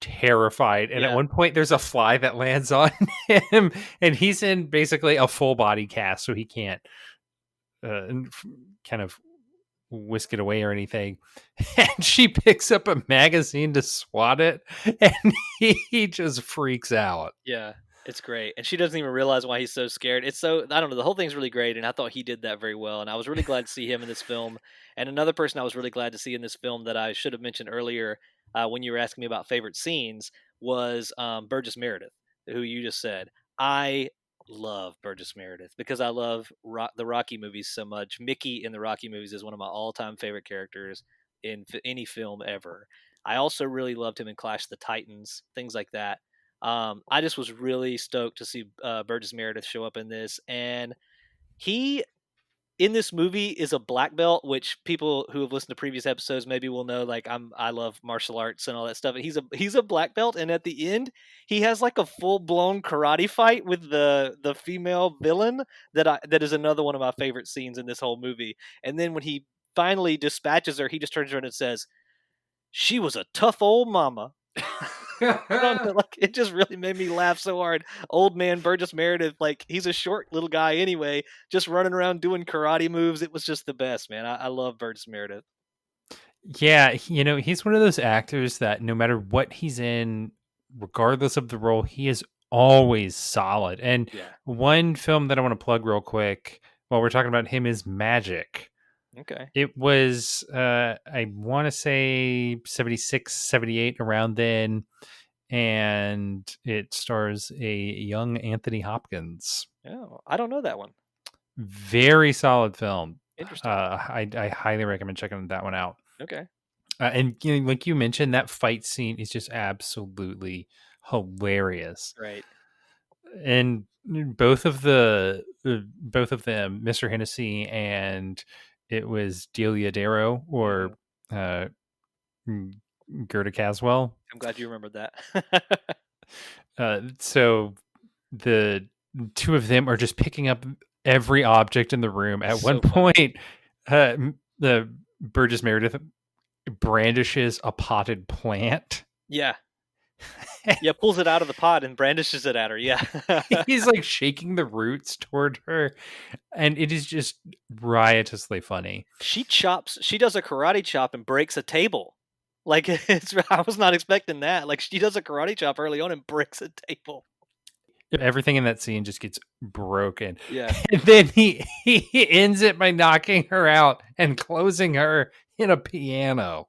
terrified. And at one point, there's a fly that lands on him, and he's in basically a full body cast, so he can't kind of whisk it away or anything. And she picks up a magazine to swat it, and he just freaks out. Yeah, it's great. And she doesn't even realize why he's so scared. It's so, I don't know, the whole thing's really great, and I thought he did that very well, and I was really glad to see him in this film. And another person I was really glad to see in this film that I should have mentioned earlier when you were asking me about favorite scenes was Burgess Meredith, who you just said. I love Burgess Meredith because I love the Rocky movies so much. Mickey in the Rocky movies is one of my all-time favorite characters in any film ever. I also really loved him in Clash of the Titans, things like that. I just was really stoked to see Burgess Meredith show up in this, and he in this movie is a black belt, which people who have listened to previous episodes maybe will know. Like I love martial arts and all that stuff. And he's a black belt, and at the end, he has like a full blown karate fight with the female villain that is another one of my favorite scenes in this whole movie. And then when he finally dispatches her, he just turns around and says, "She was a tough old mama." Like it just really made me laugh so hard. Old man Burgess Meredith, like he's a short little guy anyway, just running around doing karate moves. It was just the best, man. I love Burgess Meredith. Yeah, he's one of those actors that no matter what he's in, regardless of the role, he is always solid. And one film that I want to plug real quick while we're talking about him is Magic. Okay. It was, I want to say 76, 78, around then. And it stars a young Anthony Hopkins. Oh, I don't know that one. Very solid film. Interesting. I highly recommend checking that one out. Okay. And like you mentioned, that fight scene is just absolutely hilarious. Right. And both of them, Mr. Hennessy and it was Delia Darrow or uh, Gerda Caswell. I'm glad you remembered that. So the two of them are just picking up every object in the room. At So one point, the Burgess Meredith brandishes a potted plant. Yeah. Yeah, pulls it out of the pot and brandishes it at her. Yeah. He's like shaking the roots toward her, and it is just riotously funny. She does a karate chop and breaks a table. Like I was not expecting that. Like she does a karate chop early on and breaks a table. Everything in that scene just gets broken. Yeah. And then he ends it by knocking her out and closing her in a piano.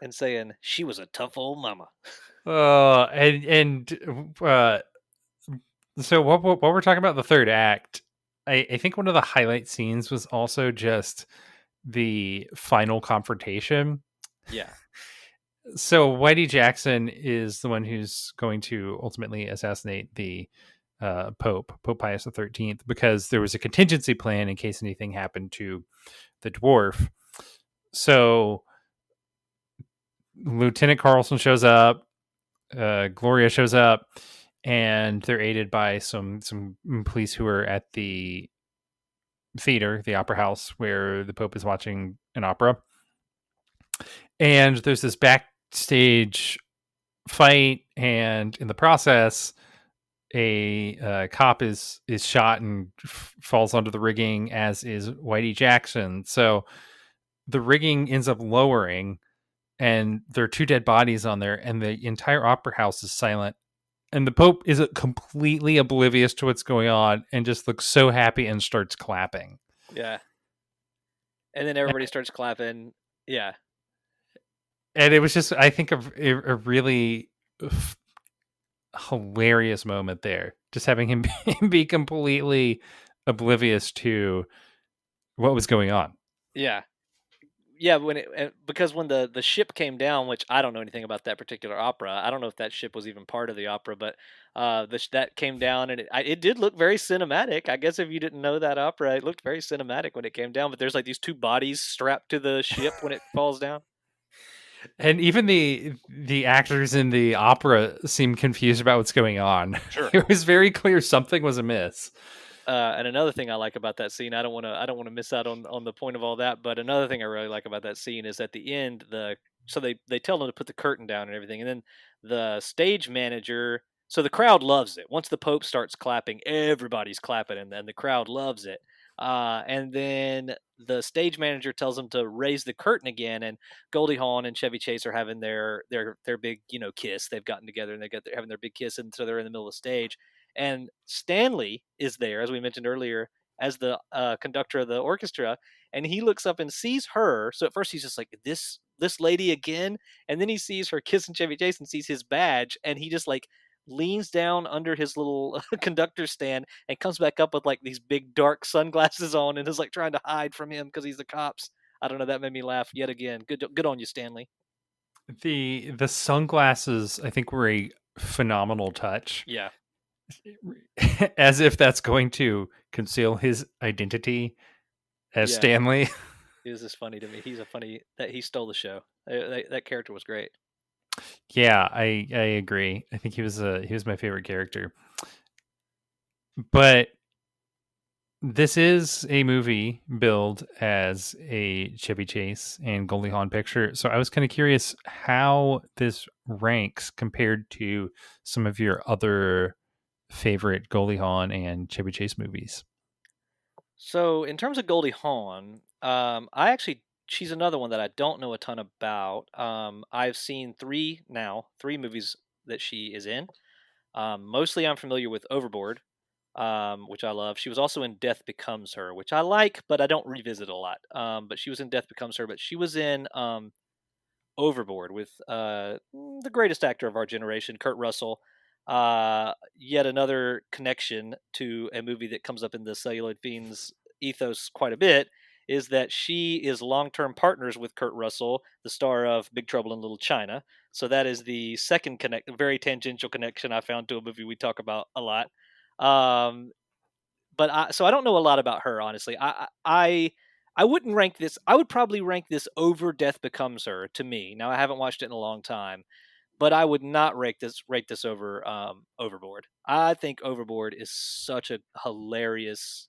And saying she was a tough old mama. So what we're talking about the third act, I think one of the highlight scenes was also just the final confrontation. Yeah. So Whitey Jackson is the one who's going to ultimately assassinate the Pope Pius XIII, because there was a contingency plan in case anything happened to the dwarf. So Lieutenant Carlson shows up, Gloria shows up, and they're aided by some police who are at the theater, the opera house, where the Pope is watching an opera. And there's this backstage fight, and in the process, a cop is shot and falls onto the rigging, as is Whitey Jackson. So the rigging ends up lowering, and there are two dead bodies on there, and the entire opera house is silent. And the Pope is completely oblivious to what's going on and just looks so happy and starts clapping. Yeah. And then everybody starts clapping. Yeah. And it was just, I think, a really hilarious moment there. Just having him be completely oblivious to what was going on. Yeah. Yeah, because when the ship came down, which I don't know anything about that particular opera. I don't know if that ship was even part of the opera, but that came down, and it did look very cinematic. I guess if you didn't know that opera, it looked very cinematic when it came down. But there's like these two bodies strapped to the ship when it falls down. And even the actors in the opera seemed confused about what's going on. Sure. It was very clear something was amiss. And another thing I like about that scene, I don't want to miss out on the point of all that, but another thing I really like about that scene is at the end, so they tell them to put the curtain down and everything, and then the stage manager, so the crowd loves it. Once the Pope starts clapping, everybody's clapping, and the crowd loves it. And then the stage manager tells them to raise the curtain again, and Goldie Hawn and Chevy Chase are having their big kiss. They've gotten together and they're having their big kiss, and so they're in the middle of the stage. And Stanley is there, as we mentioned earlier, as the conductor of the orchestra, and he looks up and sees her. So at first he's just like, this lady again, and then he sees her kissing Chevy Chase and sees his badge, and he just like leans down under his little conductor stand and comes back up with like these big dark sunglasses on and is like trying to hide from him because he's the cops. I don't know, that made me laugh yet again. Good on you, Stanley. The sunglasses, I think, were a phenomenal touch. Yeah. As if that's going to conceal his identity as Stanley. It was just funny to me. That he stole the show. That character was great. Yeah, I agree. I think he was my favorite character. But this is a movie billed as a Chevy Chase and Goldie Hawn picture. So I was kind of curious how this ranks compared to some of your other favorite Goldie Hawn and Chevy Chase movies. So in terms of Goldie Hawn, she's another one that I don't know a ton about. I've seen three movies that she is in. Mostly I'm familiar with Overboard, which I love. She was also in Death Becomes Her, which I like, but I don't revisit a lot. But she was in Death Becomes Her, but she was in Overboard with the greatest actor of our generation, Kurt Russell. Yet another connection to a movie that comes up in the Celluloid Fiends ethos quite a bit is that she is long-term partners with Kurt Russell, the star of Big Trouble in Little China. So that is the second very tangential connection I found to a movie we talk about a lot. So I don't know a lot about her, honestly. I wouldn't rank this. I would probably rank this over Death Becomes Her to me. Now I haven't watched it in a long time, but I would not rate this over Overboard. I think Overboard is such a hilarious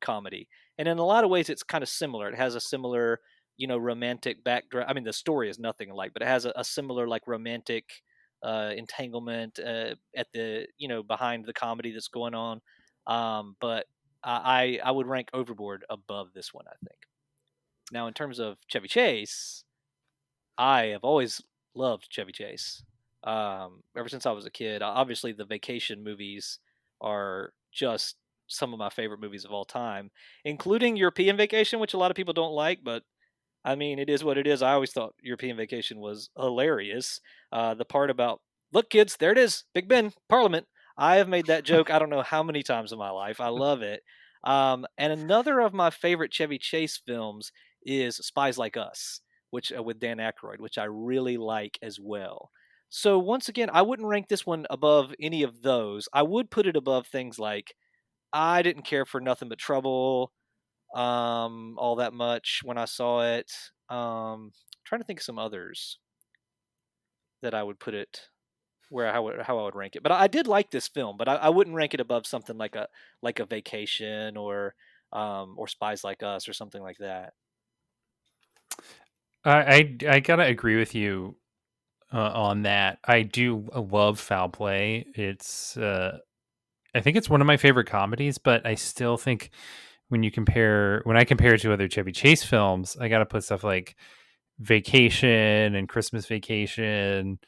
comedy, and in a lot of ways, it's kind of similar. It has a similar, romantic backdrop. I mean, the story is nothing alike, but it has a similar like romantic entanglement at the behind the comedy that's going on. But I would rank Overboard above this one, I think. Now, in terms of Chevy Chase, I have always loved Chevy Chase. Ever since I was a kid, obviously the vacation movies are just some of my favorite movies of all time, including European Vacation, which a lot of people don't like, but I mean, it is what it is. I always thought European Vacation was hilarious. The part about, look, kids, there it is, Big Ben, Parliament. I have made that joke I don't know how many times in my life. I love it. And another of my favorite Chevy Chase films is Spies Like Us, which with Dan Aykroyd, which I really like as well. So once again, I wouldn't rank this one above any of those. I would put it above things like I didn't care for Nothing But Trouble all that much when I saw it. Trying to think of some others that I would put it how I would rank it. But I did like this film, but I wouldn't rank it above something like a Vacation or Spies Like Us or something like that. I gotta agree with you on that. I do love Foul Play. It's I think it's one of my favorite comedies, but I still think when I compare it to other Chevy Chase films, I gotta put stuff like Vacation and Christmas Vacation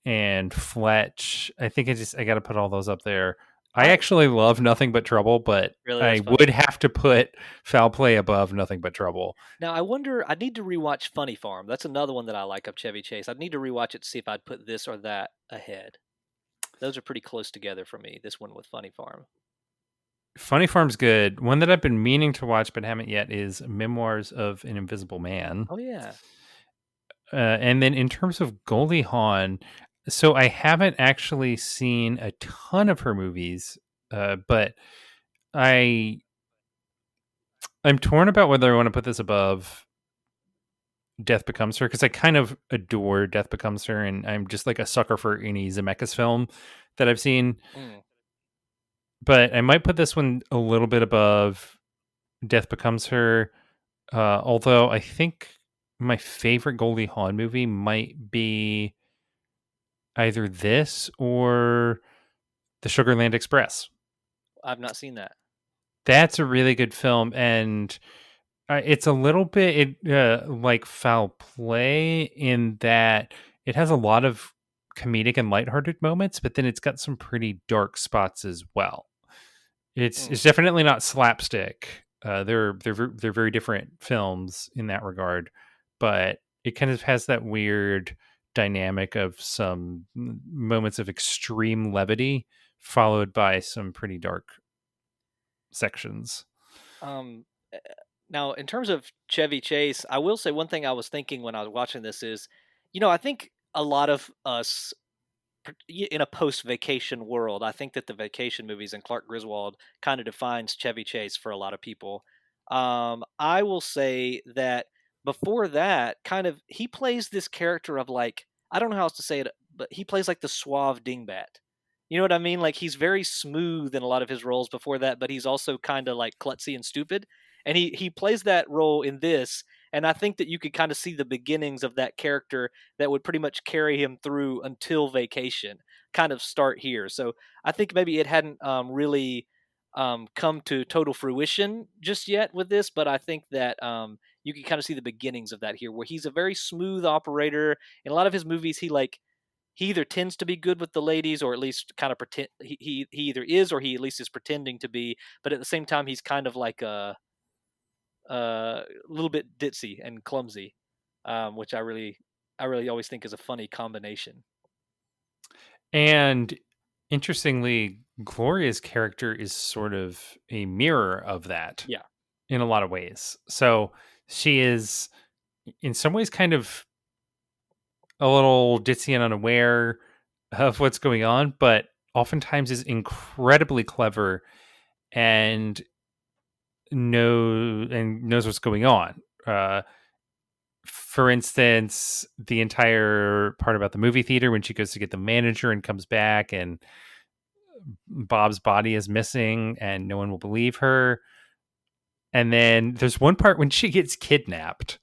and Fletch. I think I gotta put all those up there. I actually love Nothing But Trouble, but Really? I would have to put Foul Play above Nothing But Trouble. Now, I wonder, I need to rewatch Funny Farm. That's another one that I like of Chevy Chase. I'd need to rewatch it to see if I'd put this or that ahead. Those are pretty close together for me, this one with Funny Farm. Funny Farm's good. One that I've been meaning to watch but haven't yet is Memoirs of an Invisible Man. Oh, yeah. And then in terms of Goldie Hawn, so I haven't actually seen a ton of her movies, but I'm torn about whether I want to put this above Death Becomes Her, because I kind of adore Death Becomes Her, and I'm just like a sucker for any Zemeckis film that I've seen. But I might put this one a little bit above Death Becomes Her, although I think my favorite Goldie Hawn movie might be either this or The Sugarland Express. I've not seen that. That's a really good film, and it's a little bit like Foul Play in that it has a lot of comedic and lighthearted moments, but then it's got some pretty dark spots as well. It's definitely not slapstick. They're very different films in that regard, but it kind of has that weird dynamic of some moments of extreme levity followed by some pretty dark sections. Now, in terms of Chevy Chase, I will say one thing I was thinking when I was watching this is, I think a lot of us in a post-vacation world, I think that the vacation movies and Clark Griswold kind of defines Chevy Chase for a lot of people. I will say that before that, kind of, he plays this character of like, I don't know how else to say it, but he plays like the suave dingbat. You know what I mean? Like, he's very smooth in a lot of his roles before that, but he's also kind of like klutzy and stupid. And he plays that role in this, and I think that you could kind of see the beginnings of that character that would pretty much carry him through until Vacation, kind of start here. So I think maybe it hadn't really come to total fruition just yet with this, but I think that you can kind of see the beginnings of that here, where he's a very smooth operator. In a lot of his movies, he like he either tends to be good with the ladies, or at least kind of pretend he either is, or he at least is pretending to be. But at the same time, he's kind of like a little bit ditzy and clumsy, which I really always think is a funny combination. And interestingly, Gloria's character is sort of a mirror of that. Yeah. In a lot of ways. So she is in some ways kind of a little ditzy and unaware of what's going on, but oftentimes is incredibly clever and knows what's going on. For instance, the entire part about the movie theater when she goes to get the manager and comes back and Bob's body is missing and no one will believe her. And then there's one part when she gets kidnapped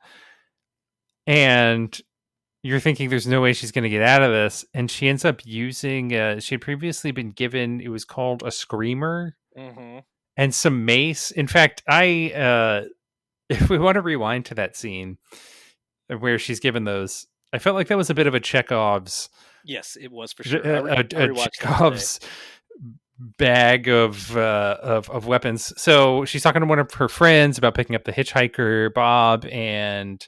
and you're thinking there's no way she's going to get out of this. And she ends up using, she had previously been given, it was called a screamer and some mace. In fact, if we want to rewind to that scene where she's given those, I felt like that was a bit of a Chekhov's. Yes, it was for sure. A Chekhov's bag of weapons. So she's talking to one of her friends about picking up the hitchhiker Bob, and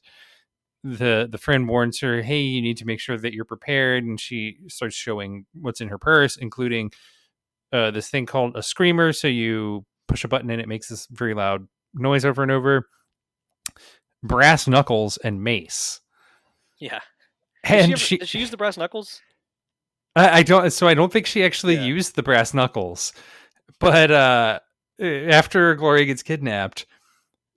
the friend warns her, hey, you need to make sure that you're prepared. And she starts showing what's in her purse, including this thing called a screamer. So you push a button and it makes this very loud noise over and over. Brass knuckles and mace. Yeah. And did she use the brass knuckles? I don't think she actually used the brass knuckles. But after Gloria gets kidnapped,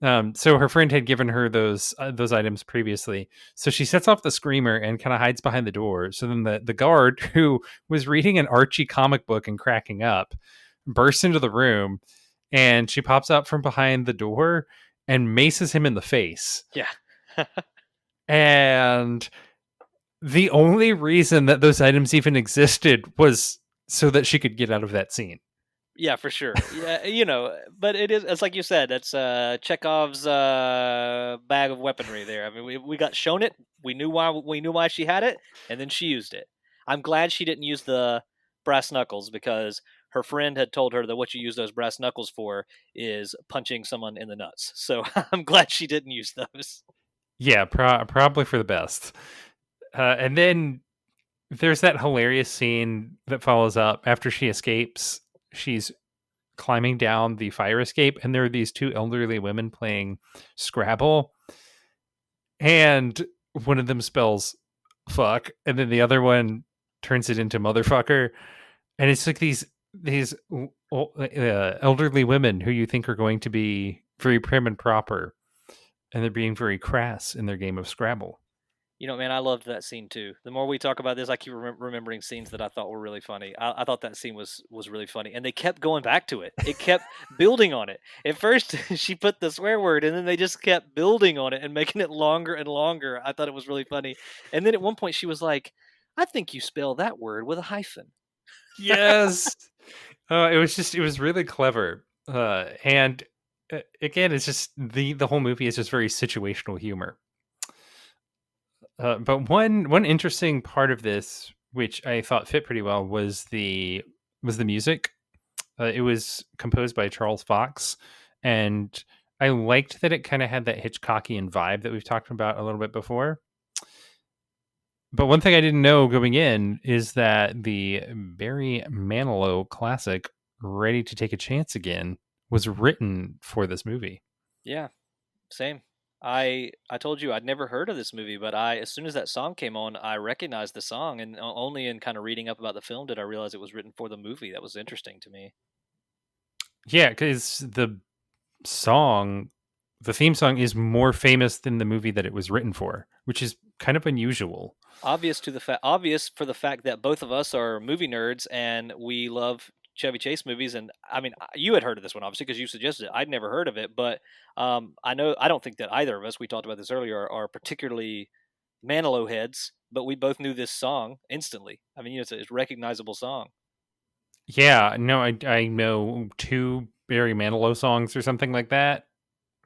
so her friend had given her those items previously. So she sets off the screamer and kind of hides behind the door. So then the guard, who was reading an Archie comic book and cracking up, bursts into the room, and she pops out from behind the door and maces him in the face. Yeah. And the only reason that those items even existed was so that she could get out of that scene. Yeah, for sure. Yeah, but it's like you said, it's Chekhov's bag of weaponry there. I mean, we got shown it. We knew why she had it, and then she used it. I'm glad she didn't use the brass knuckles, because her friend had told her that what you use those brass knuckles for is punching someone in the nuts. So I'm glad she didn't use those. Yeah, probably for the best. And then there's that hilarious scene that follows up after she escapes. She's climbing down the fire escape, and there are these two elderly women playing Scrabble. And one of them spells fuck, and then the other one turns it into motherfucker. And it's like these elderly women who you think are going to be very prim and proper, and they're being very crass in their game of Scrabble. Man, I loved that scene too. The more we talk about this, I keep remembering scenes that I thought were really funny. I thought that scene was really funny, and they kept going back to it. It kept building on it. At first, she put the swear word, and then they just kept building on it and making it longer and longer. I thought it was really funny. And then at one point, she was like, "I think you spell that word with a hyphen." Yes. It was really clever. And again, it's just the whole movie is just very situational humor. But one interesting part of this, which I thought fit pretty well, was the music. It was composed by Charles Fox, and I liked that it kind of had that Hitchcockian vibe that we've talked about a little bit before. But one thing I didn't know going in is that the Barry Manilow classic, Ready to Take a Chance Again, was written for this movie. Yeah, same. I told you I'd never heard of this movie, but as soon as that song came on, I recognized the song, and only in kind of reading up about the film did I realize it was written for the movie. That was interesting to me. Yeah, because the theme song is more famous than the movie that it was written for, which is kind of unusual. Obvious for the fact that both of us are movie nerds and we love Chevy Chase movies. And I mean, you had heard of this one obviously because you suggested it. I'd never heard of it, but I don't think that either of us, we talked about this earlier, are particularly Manilow heads, but we both knew this song instantly. I mean, it's a recognizable song. Yeah, no, I know two Barry Manilow songs or something like that.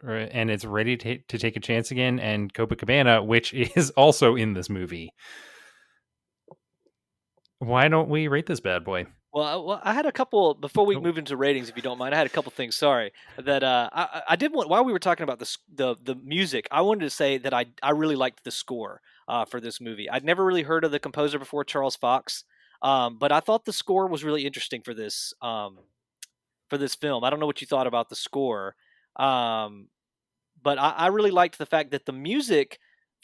And it's Ready to Take a Chance Again and Copacabana, which is also in this movie. why don't we rate this bad boy? Well, I had a couple before we Nope. move into ratings, if you don't mind. I had a couple things. Sorry that I did want while we were talking about the music. I wanted to say that I really liked the score for this movie. I'd never really heard of the composer before, Charles Fox, but I thought the score was really interesting for this film. I don't know what you thought about the score, um, but I really liked the fact that the music,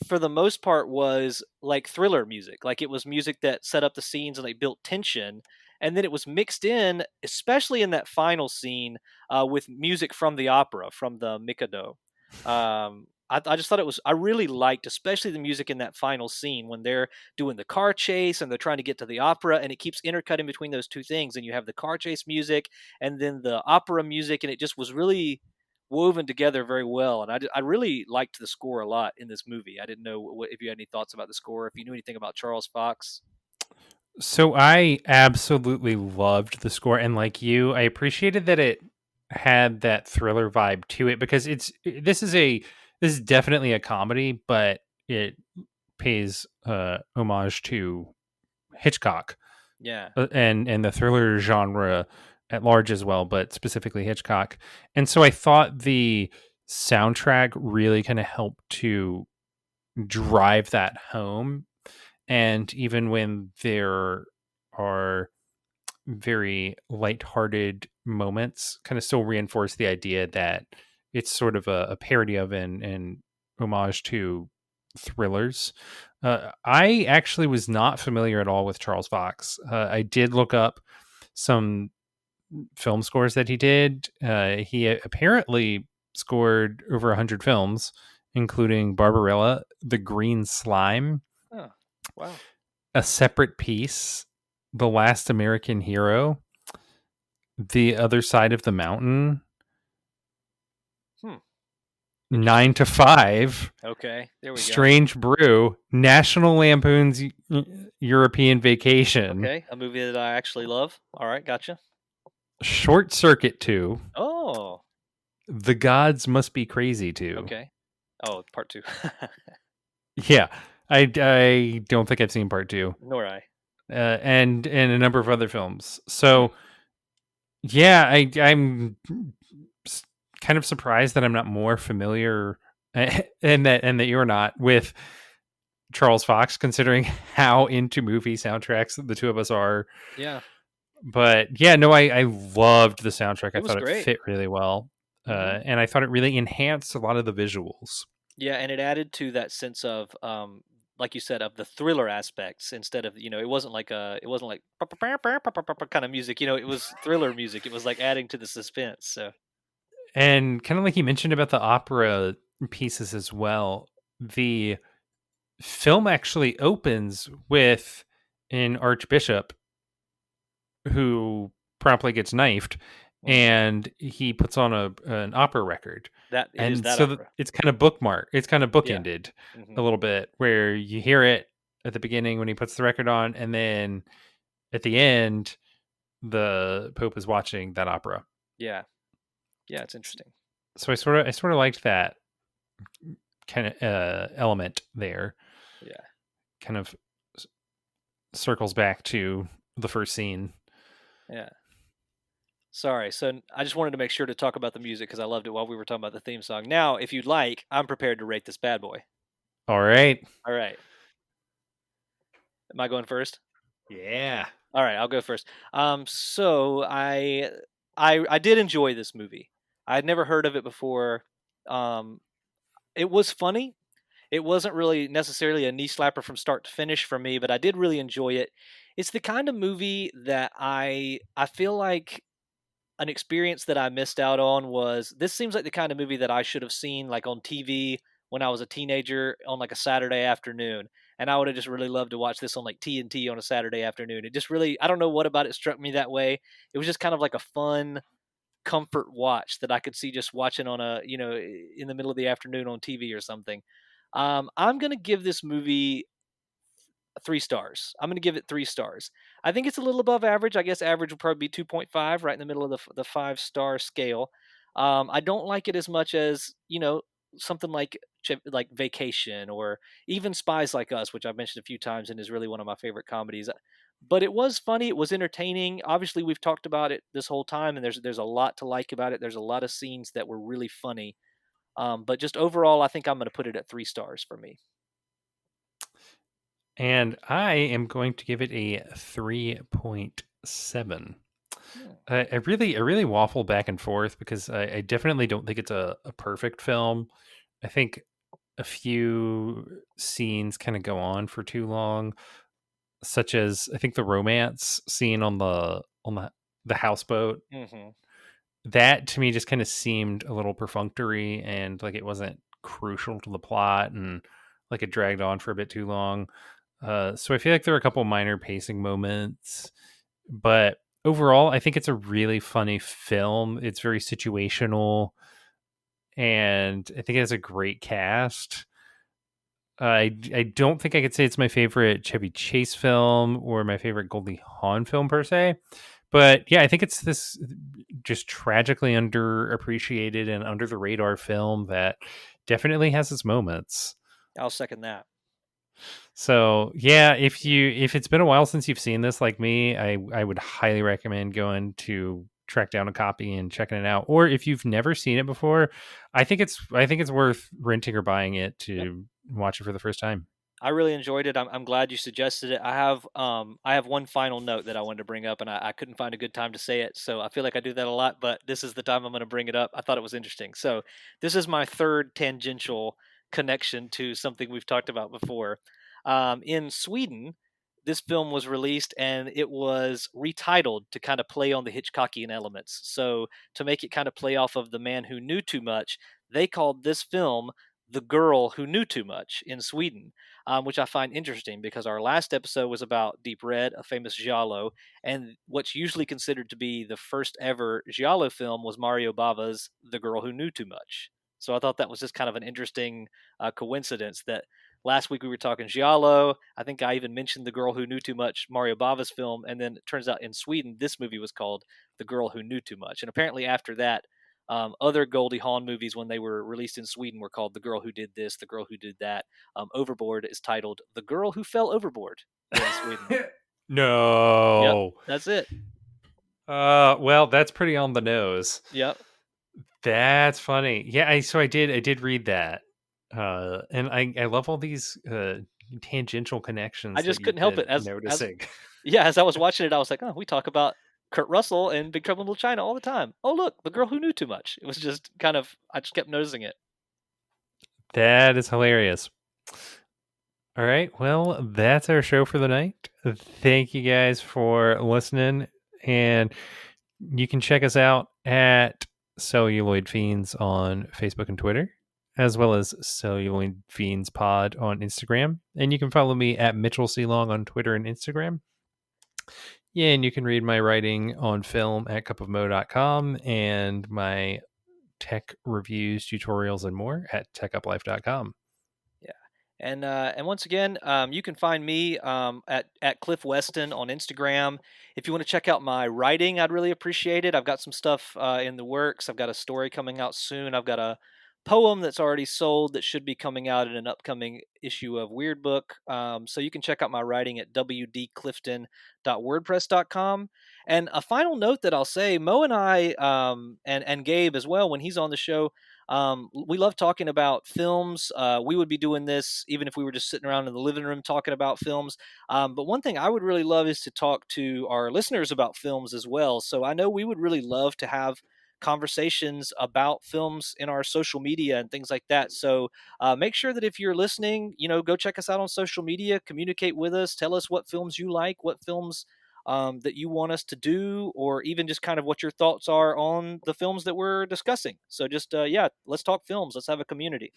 for the most part, was like thriller music. Like it was music that set up the scenes and like built tension, and then it was mixed in, especially in that final scene, with music from the opera, from the Mikado. I just thought it was. I really liked, especially the music in that final scene when they're doing the car chase and they're trying to get to the opera, and it keeps intercutting between those two things. And you have the car chase music and then the opera music, and it just was really woven together very well. And I really liked the score a lot in this movie. I didn't know if you had any thoughts about the score, if you knew anything about Charles Fox. So I absolutely loved the score, and like you, I appreciated that it had that thriller vibe to it because this is definitely a comedy, but it pays homage to Hitchcock Yeah. and the thriller genre at large as well, but specifically Hitchcock. And so I thought the soundtrack really kind of helped to drive that home. And even when there are very lighthearted moments, kind of still reinforce the idea that it's sort of a parody of and homage to thrillers. I actually was not familiar at all with Charles Fox. I did look up some film scores that he did. He apparently scored over 100 films, including Barbarella, The Green Slime, Oh, wow. A Separate Piece, The Last American Hero, The Other Side of the Mountain, Hmm. 9 to 5, Okay, there we go. Strange Brew, National Lampoon's European Vacation, Okay, a movie that I actually love. All right, gotcha. Short Circuit 2, Oh, The Gods Must Be Crazy 2. okay. Oh, part two. Yeah, I don't think I've seen part 2. Nor I. And a number of other films. So yeah, I'm kind of surprised that I'm not more familiar and that you're not with Charles Fox, considering how into movie soundtracks the two of us are. Yeah. But yeah, no, I loved the soundtrack. I It was thought it great. fit really well. Mhm. And I thought it really enhanced a lot of the visuals. Yeah, and it added to that sense of, like you said, of the thriller aspects instead of, it wasn't like kind of music. It was thriller music. It was like adding to the suspense. So And kind of like you mentioned about the opera pieces as well, the film actually opens with an archbishop who promptly gets knifed, and he puts on an opera record. it is And that so opera. it's kind of bookended Mhm. a little bit, where you hear it at the beginning when he puts the record on, and then at the end, the Pope is watching that opera. Yeah. Yeah, it's interesting. So I sort of liked that kind of element there. Yeah. Kind of circles back to the first scene. Yeah. Sorry. So I just wanted to make sure to talk about the music because I loved it while we were talking about the theme song. Now, if you'd like, I'm prepared to rate this bad boy. All right. All right. Am I going first? Yeah. All right, I'll go first. So I did enjoy this movie. I had never heard of it before. It was funny. It wasn't really necessarily a knee slapper from start to finish for me, but I did really enjoy it. It's the kind of movie that I feel like an experience that I missed out on was this seems like the kind of movie that I should have seen like on TV when I was a teenager on like a Saturday afternoon. And I would have just really loved to watch this on like TNT on a Saturday afternoon. It just really, I don't know what about it struck me that way. It was just kind of like a fun comfort watch that I could see just watching on in the middle of the afternoon on TV or something. I'm going to give this movie 3 stars. I'm going to give it 3 stars. I think it's a little above average. I guess average would probably be 2.5, right in the middle of the 5-star scale. I don't like it as much as something like Vacation, or even Spies Like Us, which I've mentioned a few times and is really one of my favorite comedies. But it was funny. It was entertaining. Obviously, we've talked about it this whole time, and there's a lot to like about it. There's a lot of scenes that were really funny. But just overall, I think I'm going to put it at 3 stars for me. And I am going to give it a 3.7. I really waffle back and forth because I definitely don't think it's a perfect film. I think a few scenes kind of go on for too long, such as I think the romance scene on the houseboat. Mm-hmm. That to me just kind of seemed a little perfunctory and like it wasn't crucial to the plot, and like it dragged on for a bit too long. So I feel like there are a couple minor pacing moments, but overall, I think it's a really funny film. It's very situational, and I think it has a great cast. I don't think I could say it's my favorite Chevy Chase film or my favorite Goldie Hawn film per se, but yeah, I think it's this just tragically underappreciated and under the radar film that definitely has its moments. I'll second that. So yeah, if it's been a while since you've seen this, like me, I would highly recommend going to track down a copy and checking it out. Or if you've never seen it before, I think it's worth renting or buying it to watch it for the first time. I really enjoyed it. I'm glad you suggested it. I have one final note that I wanted to bring up, and I couldn't find a good time to say it. So I feel like I do that a lot, but this is the time I'm going to bring it up. I thought it was interesting. So this is my third tangential connection to something we've talked about before. In Sweden, this film was released and it was retitled to kind of play on the Hitchcockian elements. So to make it kind of play off of The Man Who Knew Too Much, they called this film The Girl Who Knew Too Much in Sweden, which I find interesting because our last episode was about Deep Red, a famous giallo, and what's usually considered to be the first ever giallo film was Mario Bava's The Girl Who Knew Too Much. So I thought that was just kind of an interesting coincidence that last week we were talking giallo. I think I even mentioned The Girl Who Knew Too Much, Mario Bava's film, and then it turns out in Sweden this movie was called The Girl Who Knew Too Much. And apparently after that, other Goldie Hawn movies, when they were released in Sweden, were called The Girl Who Did This, The Girl Who Did That. Overboard is titled The Girl Who Fell Overboard in Sweden. No. Yep, that's it. Well, that's pretty on the nose. Yep. That's funny. Yeah, I did read that. And I love all these tangential connections. I just that couldn't you've help it. been noticing. As I was watching it, I was like, oh, we talk about Kurt Russell and Big Trouble in Little China all the time. Oh, look, The Girl Who Knew Too Much. It was just kind of, I just kept noticing it. That is hilarious. All right, well, that's our show for the night. Thank you guys for listening, and you can check us out at Celluloid Fiends on Facebook and Twitter, as well as Celluloid Fiends Pod on Instagram. And you can follow me at Mitchell C. Long on Twitter and Instagram. Yeah, and you can read my writing on film at cupofmo.com and my tech reviews, tutorials, and more at techuplife.com. And once again, you can find me at Cliff Weston on Instagram. If you want to check out my writing, I'd really appreciate it. I've got some stuff in the works. I've got a story coming out soon. I've got a poem that's already sold that should be coming out in an upcoming issue of Weird Book. So you can check out my writing at wdclifton.wordpress.com. And a final note that I'll say, Mo and I, and Gabe as well, when he's on the show, we love talking about films. We would be doing this even if we were just sitting around in the living room talking about films. But one thing I would really love is to talk to our listeners about films as well. So I know we would really love to have conversations about films in our social media and things like that. So make sure that if you're listening, go check us out on social media, communicate with us, tell us what films you like, what films that you want us to do, or even just kind of what your thoughts are on the films that we're discussing. So just, let's talk films. Let's have a community.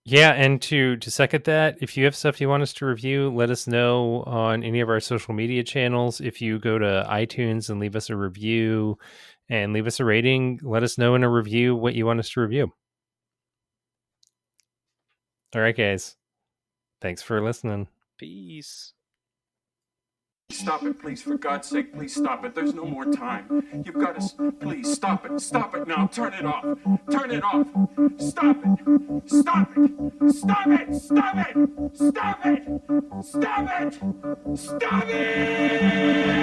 Yeah, and to second that, if you have stuff you want us to review, let us know on any of our social media channels. If you go to iTunes and leave us a review and leave us a rating, let us know in a review what you want us to review. All right, guys. Thanks for listening. Peace. Stop it, please. For God's sake, please stop it. There's no more time. You've got to... Please, stop it. Stop it now. Turn it off. Turn it off. Stop it. Stop it. Stop it. Stop it. Stop it. Stop it. Stop it.